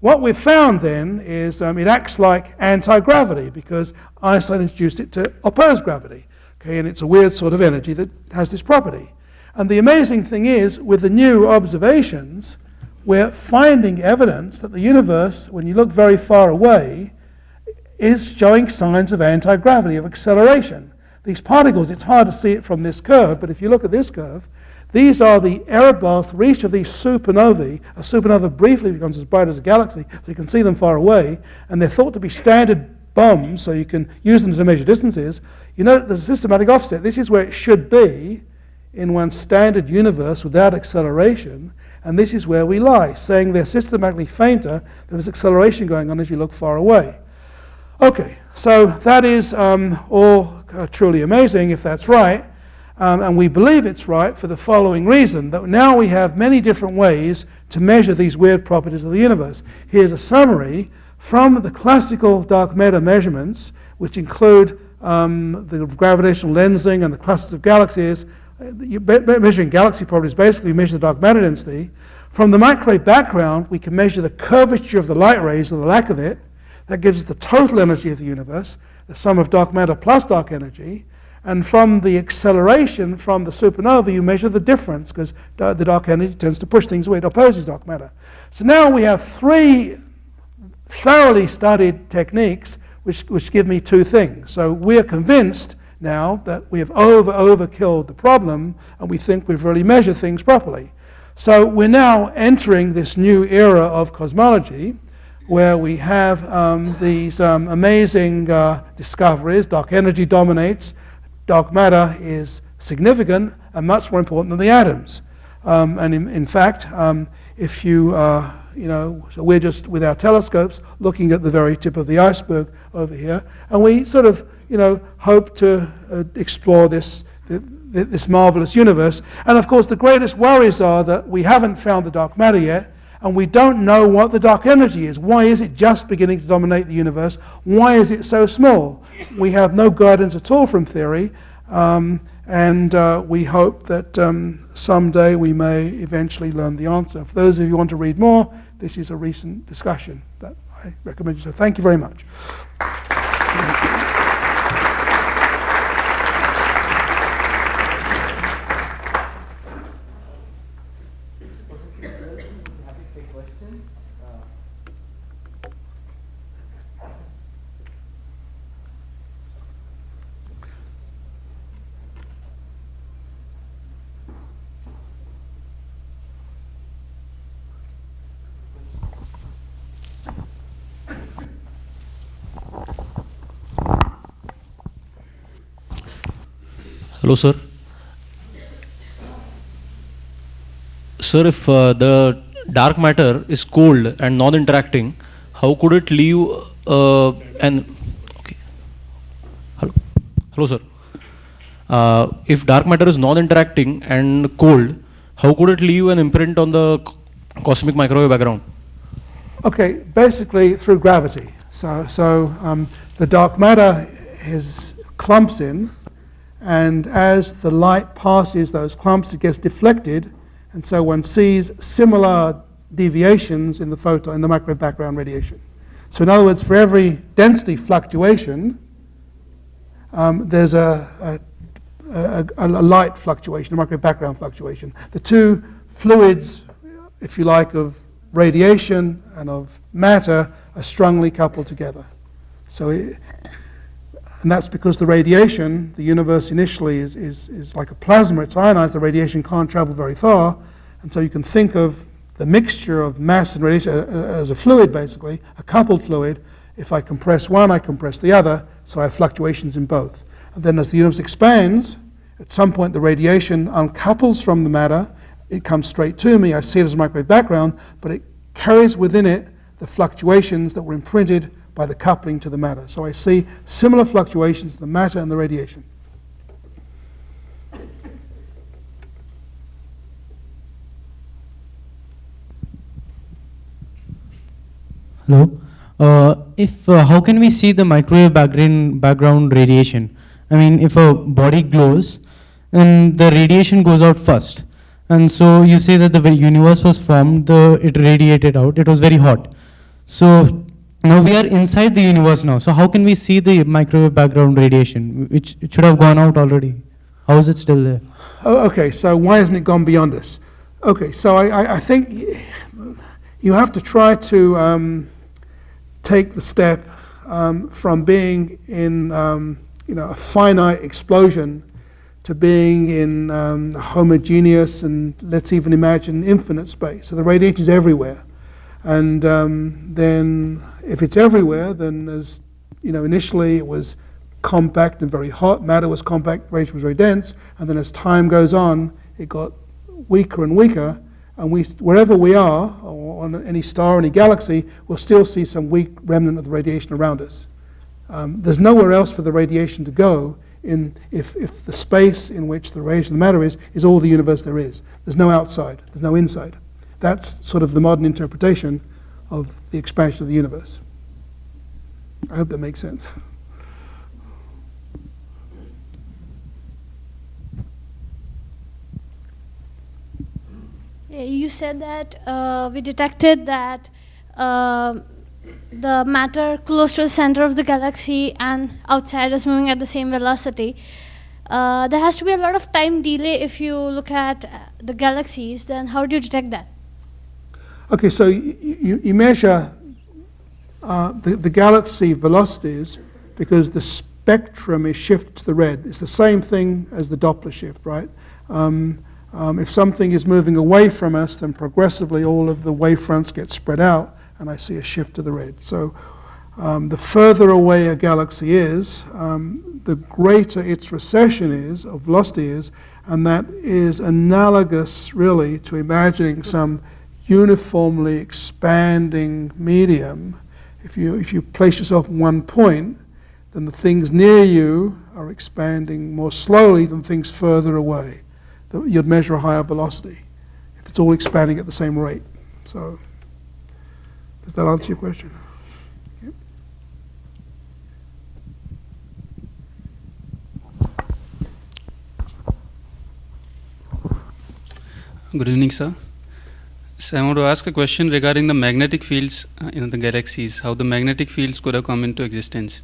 Speaker 2: what we've found then is it acts like anti-gravity because Einstein introduced it to oppose gravity. Okay, and it's a weird sort of energy that has this property. And the amazing thing is, with the new observations, we're finding evidence that the universe, when you look very far away, is showing signs of anti-gravity, of acceleration. These particles, it's hard to see it from this curve, but if you look at this curve, these are the error bars for each of these supernovae. A supernova briefly becomes as bright as a galaxy, so you can see them far away, and they're thought to be standard bombs, so you can use them to measure distances. You know, there's a systematic offset. This is where it should be in one standard universe without acceleration, and this is where we lie, saying they're systematically fainter. There's acceleration going on as you look far away. Okay, so that is all truly amazing if that's right, and we believe it's right for the following reason, that now we have many different ways to measure these weird properties of the universe. Here's a summary from the classical dark matter measurements, which include the gravitational lensing and the clusters of galaxies. Measuring galaxy properties, basically we measure the dark matter density. From the microwave background, we can measure the curvature of the light rays or the lack of it. That gives us the total energy of the universe, the sum of dark matter plus dark energy. And from the acceleration from the supernova, you measure the difference, because the dark energy tends to push things away. It opposes dark matter. So now we have 3 thoroughly studied techniques which give me 2 things. So we're convinced now that we have overkilled the problem, and we think we've really measured things properly. So we're now entering this new era of cosmology, where we have these amazing discoveries. Dark energy dominates. Dark matter is significant and much more important than the atoms. And in fact, if you, so we're just with our telescopes looking at the very tip of the iceberg over here, and we sort of, hope to explore this marvelous universe. And of course, the greatest worries are that we haven't found the dark matter yet, and we don't know what the dark energy is. Why is it just beginning to dominate the universe? Why is it so small? We have no guidance at all from theory, and we hope that someday we may eventually learn the answer. For those of you who want to read more, this is a recent discussion that I recommend you. So thank you very much.
Speaker 3: Hello, sir. Sir, if the dark matter is cold and non-interacting, how could it leave an... Okay. Hello, sir. If dark matter is non-interacting and cold, how could it leave an imprint on the cosmic microwave background?
Speaker 2: Okay, basically through gravity. So the dark matter clumps in, and as the light passes those clumps, it gets deflected, and so one sees similar deviations in the microwave background radiation. So in other words, for every density fluctuation, there's a light fluctuation, a microwave background fluctuation. The two fluids, if you like, of radiation and of matter are strongly coupled together. And that's because the radiation, the universe initially is like a plasma, it's ionized, the radiation can't travel very far, and so you can think of the mixture of mass and radiation as a fluid, basically, a coupled fluid. If I compress one, I compress the other, so I have fluctuations in both. And then as the universe expands, at some point the radiation uncouples from the matter, it comes straight to me, I see it as a microwave background, but it carries within it the fluctuations that were imprinted by the coupling to the matter. So I see similar fluctuations in the matter and the radiation.
Speaker 4: Hello. How can we see the microwave background radiation? I mean, if a body glows, then the radiation goes out first. And so you say that the universe was formed, it radiated out, it was very hot. So now we are inside the universe now. So how can we see the microwave background radiation, which it should have gone out already? How is it still there?
Speaker 2: Oh, okay, so why hasn't it gone beyond us? Okay, so I think you have to try to take the step from being in a finite explosion to being in homogeneous and let's even imagine infinite space. So the radiation is everywhere. And then if it's everywhere, then as initially it was compact and very hot, matter was compact, radiation was very dense, and then as time goes on, it got weaker and weaker, and wherever we are, or on any star, any galaxy, we'll still see some weak remnant of the radiation around us. There's nowhere else for the radiation to go if the space in which the radiation of the matter is all the universe there is. There's no outside, there's no inside. That's sort of the modern interpretation of the expansion of the universe. I hope that makes sense.
Speaker 5: You said that we detected that the matter close to the center of the galaxy and outside is moving at the same velocity. There has to be a lot of time delay if you look at the galaxies. Then how do you detect that?
Speaker 2: Okay, so you measure the galaxy velocities because the spectrum is shifted to the red. It's the same thing as the Doppler shift, right? If something is moving away from us, then progressively all of the wavefronts get spread out, and I see a shift to the red. So the further away a galaxy is, the greater its recession is, or velocity is, and that is analogous really to imagining some uniformly expanding medium. If you place yourself in one point, then the things near you are expanding more slowly than things further away. You'd measure a higher velocity if it's all expanding at the same rate. So, does that answer your question? Yep.
Speaker 6: Good evening, sir. So I want to ask a question regarding the magnetic fields in the galaxies, how the magnetic fields could have come into existence.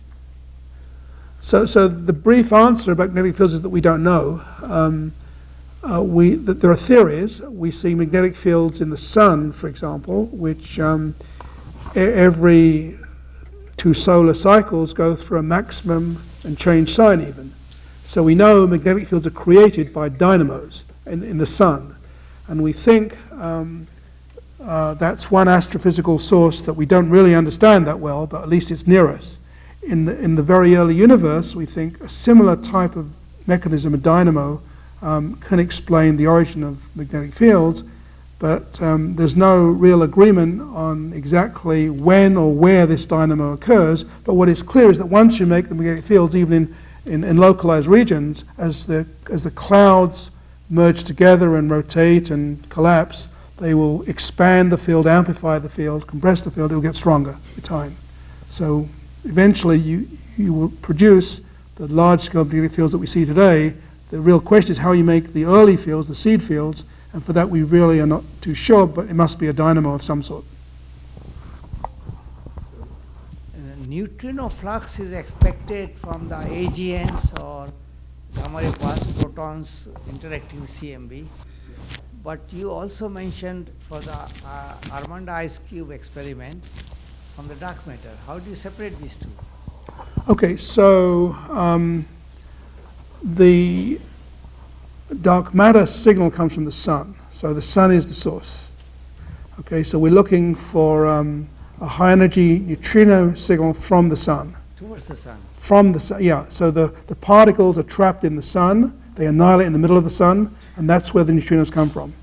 Speaker 2: So the brief answer about magnetic fields is that we don't know. That there are theories. We see magnetic fields in the sun, for example, which every 2 solar cycles go through a maximum and change sign even. So we know magnetic fields are created by dynamos in the sun. And we think that's one astrophysical source that we don't really understand that well, but at least it's near us. In the very early universe, we think a similar type of mechanism, a dynamo, can explain the origin of magnetic fields, but there's no real agreement on exactly when or where this dynamo occurs. But what is clear is that once you make the magnetic fields, even in localized regions, as the clouds merge together and rotate and collapse, they will expand the field, amplify the field, compress the field. It will get stronger with time. So eventually you will produce the large-scale magnetic fields that we see today. The real question is how you make the early fields, the seed fields, and for that we really are not too sure, but it must be a dynamo of some sort.
Speaker 7: Neutrino flux is expected from the AGNs or gamma-ray pulse protons interacting with CMB. But you also mentioned for the Armand ice cube experiment from the dark matter. How do you separate these two?
Speaker 2: Okay, so the dark matter signal comes from the sun. So the sun is the source. Okay, so we're looking for a high energy neutrino signal from the sun.
Speaker 7: Towards the sun.
Speaker 2: From the sun, yeah. So the particles are trapped in the sun. They annihilate in the middle of the sun, and that's where the neutrinos come from.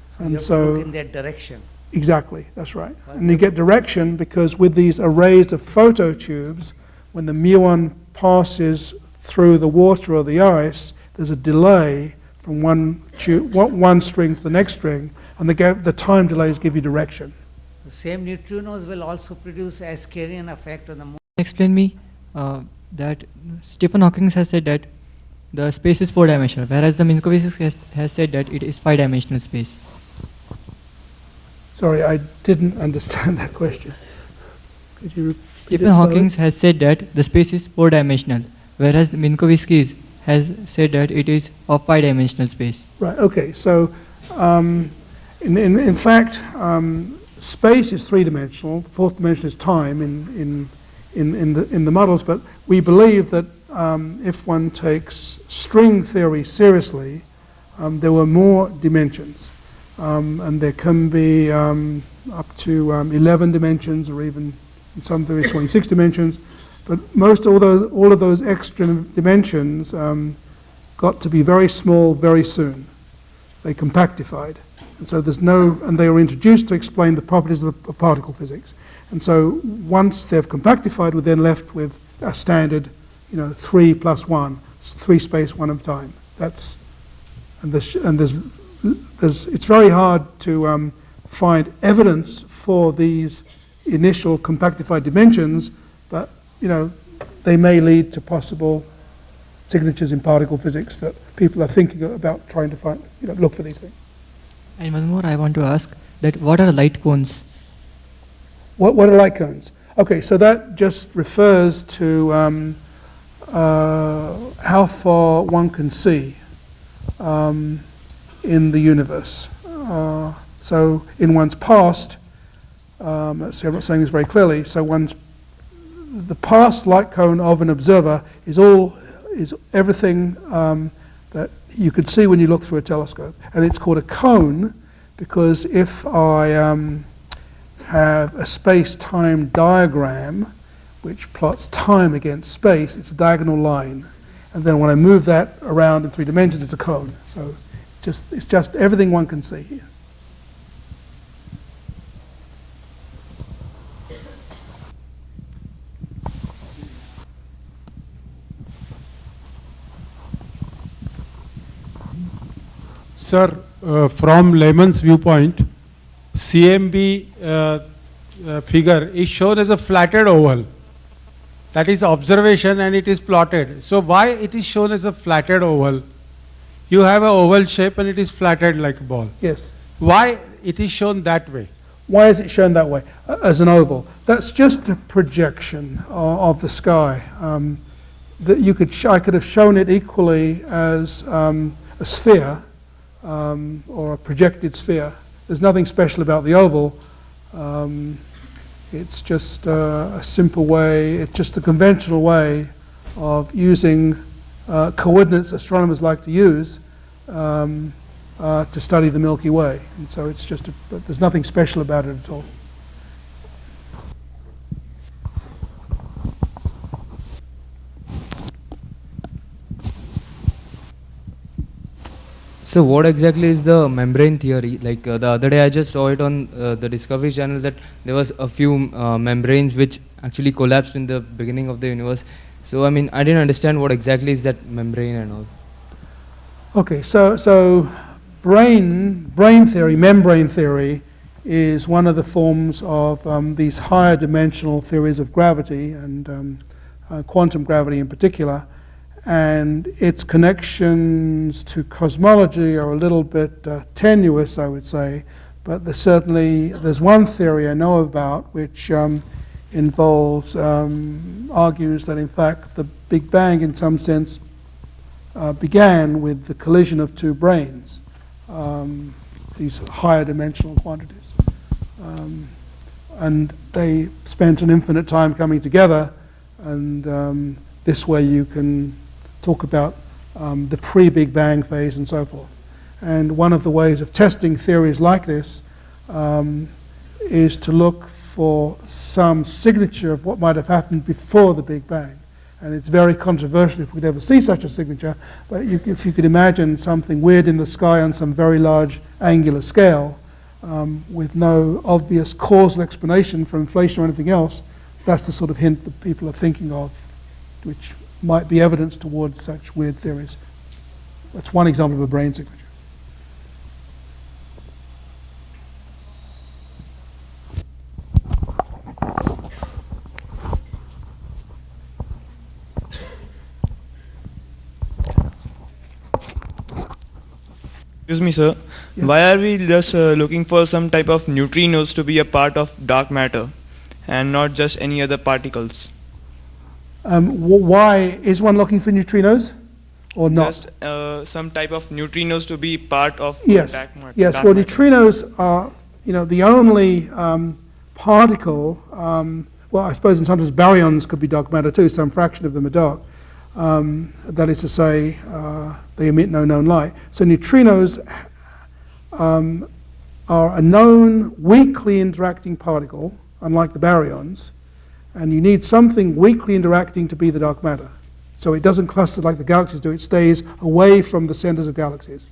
Speaker 7: So
Speaker 2: And
Speaker 7: you have
Speaker 2: so
Speaker 7: to look in that direction.
Speaker 2: exactly, that's right. And you get direction because with these arrays of phototubes, when the muon passes through the water or the ice, there's a delay from one string to the next string, and the time delays give you direction.
Speaker 7: The same neutrinos will also produce Ascarian effect on the moon.
Speaker 8: Explain me that Stephen Hawking has said that the space is 4-dimensional, whereas the Minkowski has said that it is 5-dimensional space.
Speaker 2: Sorry, I didn't understand that question. Could you repeat it
Speaker 8: Stephen
Speaker 2: slowly?
Speaker 8: Hawking has said that the space is 4-dimensional, whereas Minkowski has said that it is of 5-dimensional space.
Speaker 2: Right, okay, so in fact, space is 3-dimensional, fourth dimension is time in the models, but we believe that if one takes string theory seriously, there were more dimensions, and there can be up to 11 dimensions, or even in some theories 26 dimensions. But all of those extra dimensions got to be very small very soon. They compactified, and so and they were introduced to explain the properties of particle physics. And so once they've compactified, we're then left with a standard, 3 plus 1, 3 space, 1 of time. It's very hard to find evidence for these initial compactified dimensions, but they may lead to possible signatures in particle physics that people are thinking about trying to find, look for these things.
Speaker 8: And one more I want to ask, that what are light cones?
Speaker 2: What are light cones? Okay, so that just refers to how far one can see in the universe. So in one's past, let's see, I'm not saying this very clearly, so the past light cone of an observer is everything that you could see when you look through a telescope. And it's called a cone because if I have a space-time diagram which plots time against space, it's a diagonal line. And then when I move that around in 3 dimensions, it's a cone. So it's just everything one can see here.
Speaker 9: Sir, from layman's viewpoint, CMB figure is shown as a flatted oval. That is observation and it is plotted. So why it is shown as a flatted oval? You have an oval shape and it is flatted like a ball.
Speaker 2: Yes.
Speaker 9: Why it is shown that way?
Speaker 2: Why is it shown that way, as an oval? That's just a projection of the sky. That I could have shown it equally as a sphere or a projected sphere. There's nothing special about the oval. It's just a simple way, it's just the conventional way of using coordinates astronomers like to use to study the Milky Way. And so it's just, there's nothing special about it at all.
Speaker 10: So what exactly is the membrane theory? Like the other day I just saw it on the Discovery Channel that there was a few membranes which actually collapsed in the beginning of the universe. So I mean, I didn't understand what exactly is that membrane and all.
Speaker 2: Okay, so brain theory, membrane theory, is one of the forms of these higher dimensional theories of gravity and quantum gravity in particular. And its connections to cosmology are a little bit tenuous, I would say. But there's one theory I know about which involves, argues that in fact the Big Bang in some sense began with the collision of two brains, these higher dimensional quantities. And they spent an infinite time coming together, and this way you can talk about the pre-Big Bang phase and so forth. And one of the ways of testing theories like this is to look for some signature of what might have happened before the Big Bang. And it's very controversial if we could ever see such a signature, but if you could imagine something weird in the sky on some very large angular scale with no obvious causal explanation for inflation or anything else, that's the sort of hint that people are thinking of, which might be evidence towards such weird theories. That's one example of a brain signature.
Speaker 11: Excuse me, sir.
Speaker 2: Yes.
Speaker 11: Why are we just looking for some type of neutrinos to be a part of dark matter and not just any other particles?
Speaker 2: Why is one looking for neutrinos or not?
Speaker 11: Just some type of neutrinos to be part of
Speaker 2: Yes.
Speaker 11: dark matter.
Speaker 2: Yes.
Speaker 11: dark
Speaker 2: Well,
Speaker 11: matter.
Speaker 2: neutrinos are, the only particle. Well, I suppose in some sense baryons could be dark matter too. Some fraction of them are dark. That is to say, they emit no known light. So neutrinos are a known weakly interacting particle, unlike the baryons. And you need something weakly interacting to be the dark matter. So it doesn't cluster like the galaxies do. It stays away from the centers of galaxies.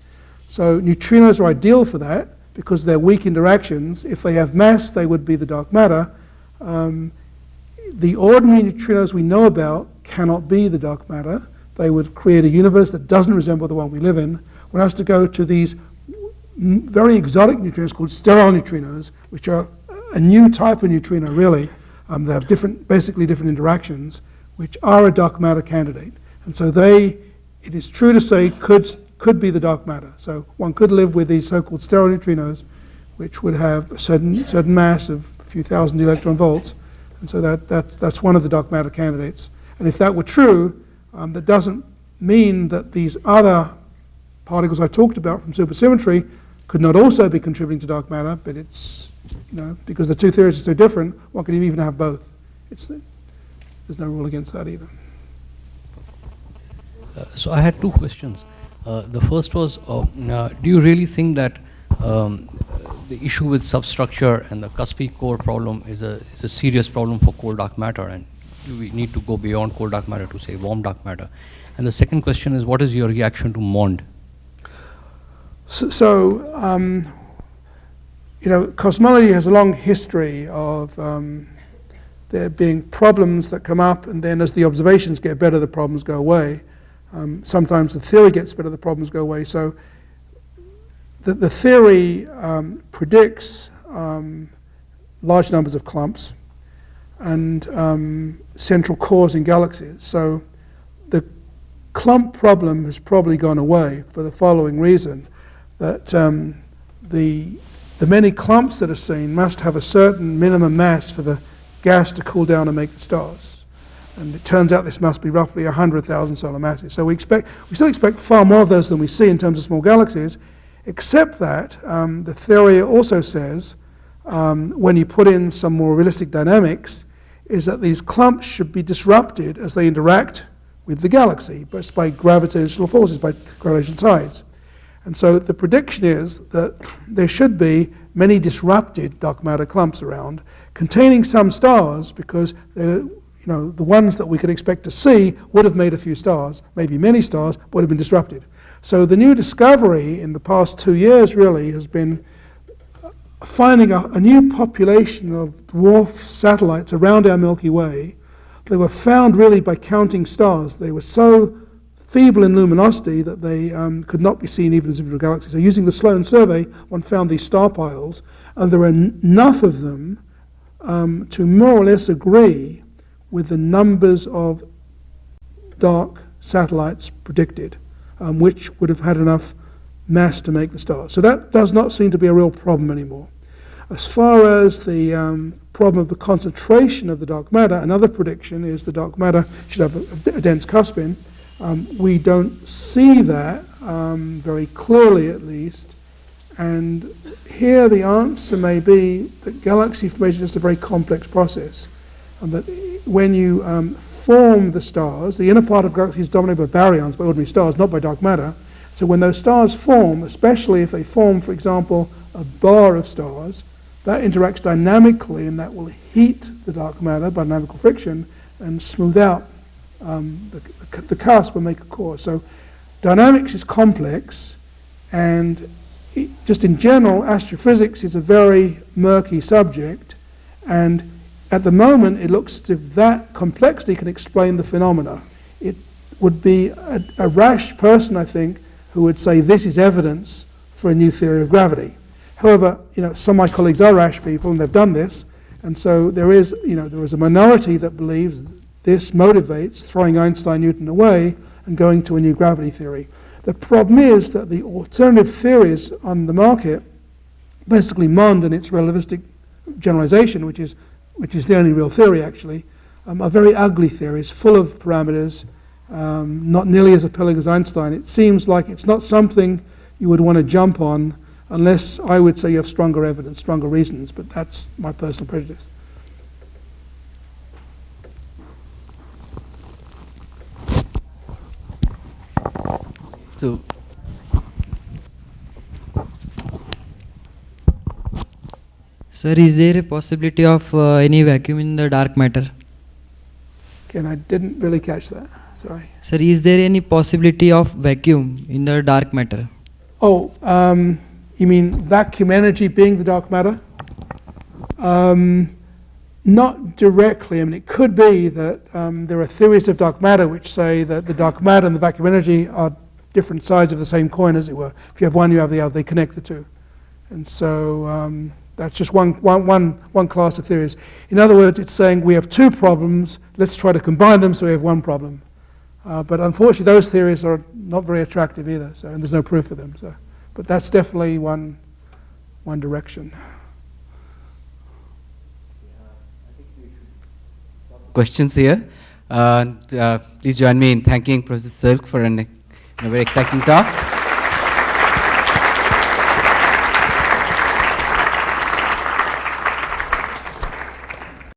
Speaker 2: So neutrinos are ideal for that because they're weak interactions. If they have mass, they would be the dark matter. The ordinary neutrinos we know about cannot be the dark matter. They would create a universe that doesn't resemble the one we live in. One has to go to these very exotic neutrinos called sterile neutrinos, which are a new type of neutrino, really. They have basically different interactions, which are a dark matter candidate. And so it is true to say, could be the dark matter. So one could live with these so-called sterile neutrinos, which would have a certain mass of a few thousand electron volts. And so that's one of the dark matter candidates. And if that were true, that doesn't mean that these other particles I talked about from supersymmetry could not also be contributing to dark matter, but it's, because the two theories are so different, one could even have both. There's no rule against that either.
Speaker 1: So I had two questions. The first was, do you really think that the issue with substructure and the cuspy core problem is a serious problem for cold dark matter, and do we need to go beyond cold dark matter to say warm dark matter? And the second question is, what is your reaction to MOND?
Speaker 2: Cosmology has a long history of there being problems that come up, and then as the observations get better, the problems go away. Sometimes the theory gets better, the problems go away. So the theory predicts large numbers of clumps and central cores in galaxies. So the clump problem has probably gone away for the following reason, that the many clumps that are seen must have a certain minimum mass for the gas to cool down and make the stars. And it turns out this must be roughly 100,000 solar masses. So we still expect far more of those than we see in terms of small galaxies, except that the theory also says, when you put in some more realistic dynamics, is that these clumps should be disrupted as they interact with the galaxy, but by gravitational forces, by gravitational tides. And so the prediction is that there should be many disrupted dark matter clumps around, containing some stars, because the ones that we could expect to see would have made a few stars, maybe many stars, would have been disrupted. So the new discovery in the past 2 years really has been finding a new population of dwarf satellites around our Milky Way. They were found really by counting stars. They were so feeble in luminosity that they could not be seen even as individual galaxies. So using the Sloan survey, one found these star piles, and there are enough of them to more or less agree with the numbers of dark satellites predicted, which would have had enough mass to make the stars. So that does not seem to be a real problem anymore. As far as the problem of the concentration of the dark matter, another prediction is the dark matter should have a dense cuspin. We don't see that very clearly, at least. And here the answer may be that galaxy formation is a very complex process, and that when you form the stars, the inner part of galaxies is dominated by baryons, by ordinary stars, not by dark matter. So when those stars form, especially if they form, for example, a bar of stars, that interacts dynamically, and that will heat the dark matter by dynamical friction and smooth out the cusp and make a core. So dynamics is complex, and just in general, astrophysics is a very murky subject, and at the moment it looks as if that complexity can explain the phenomena. It would be a rash person, I think, who would say this is evidence for a new theory of gravity. However, some of my colleagues are rash people, and they've done this, and so there is a minority that believes this motivates throwing Einstein-Newton away and going to a new gravity theory. The problem is that the alternative theories on the market, basically Mond and its relativistic generalization, which is the only real theory actually, are very ugly theories, full of parameters, not nearly as appealing as Einstein. It seems like it's not something you would want to jump on unless, I would say, you have stronger evidence, stronger reasons, but that's my personal prejudice.
Speaker 1: So,
Speaker 8: sir, is there a possibility of any vacuum in the dark matter?
Speaker 2: Again, I didn't really catch that. Sorry.
Speaker 8: Sir, is there any possibility of vacuum in the dark matter?
Speaker 2: Oh, you mean vacuum energy being the dark matter? Not directly. I mean, it could be that there are theories of dark matter which say that the dark matter and the vacuum energy are different sides of the same coin, as it were. If you have one, you have the other. They connect the two. And so that's just one class of theories. In other words, it's saying we have two problems, let's try to combine them so we have one problem. But unfortunately, those theories are not very attractive either, so, and there's no proof for them. So, but that's definitely one direction.
Speaker 1: questions here. Please join me in thanking Professor Silk for a very exciting talk.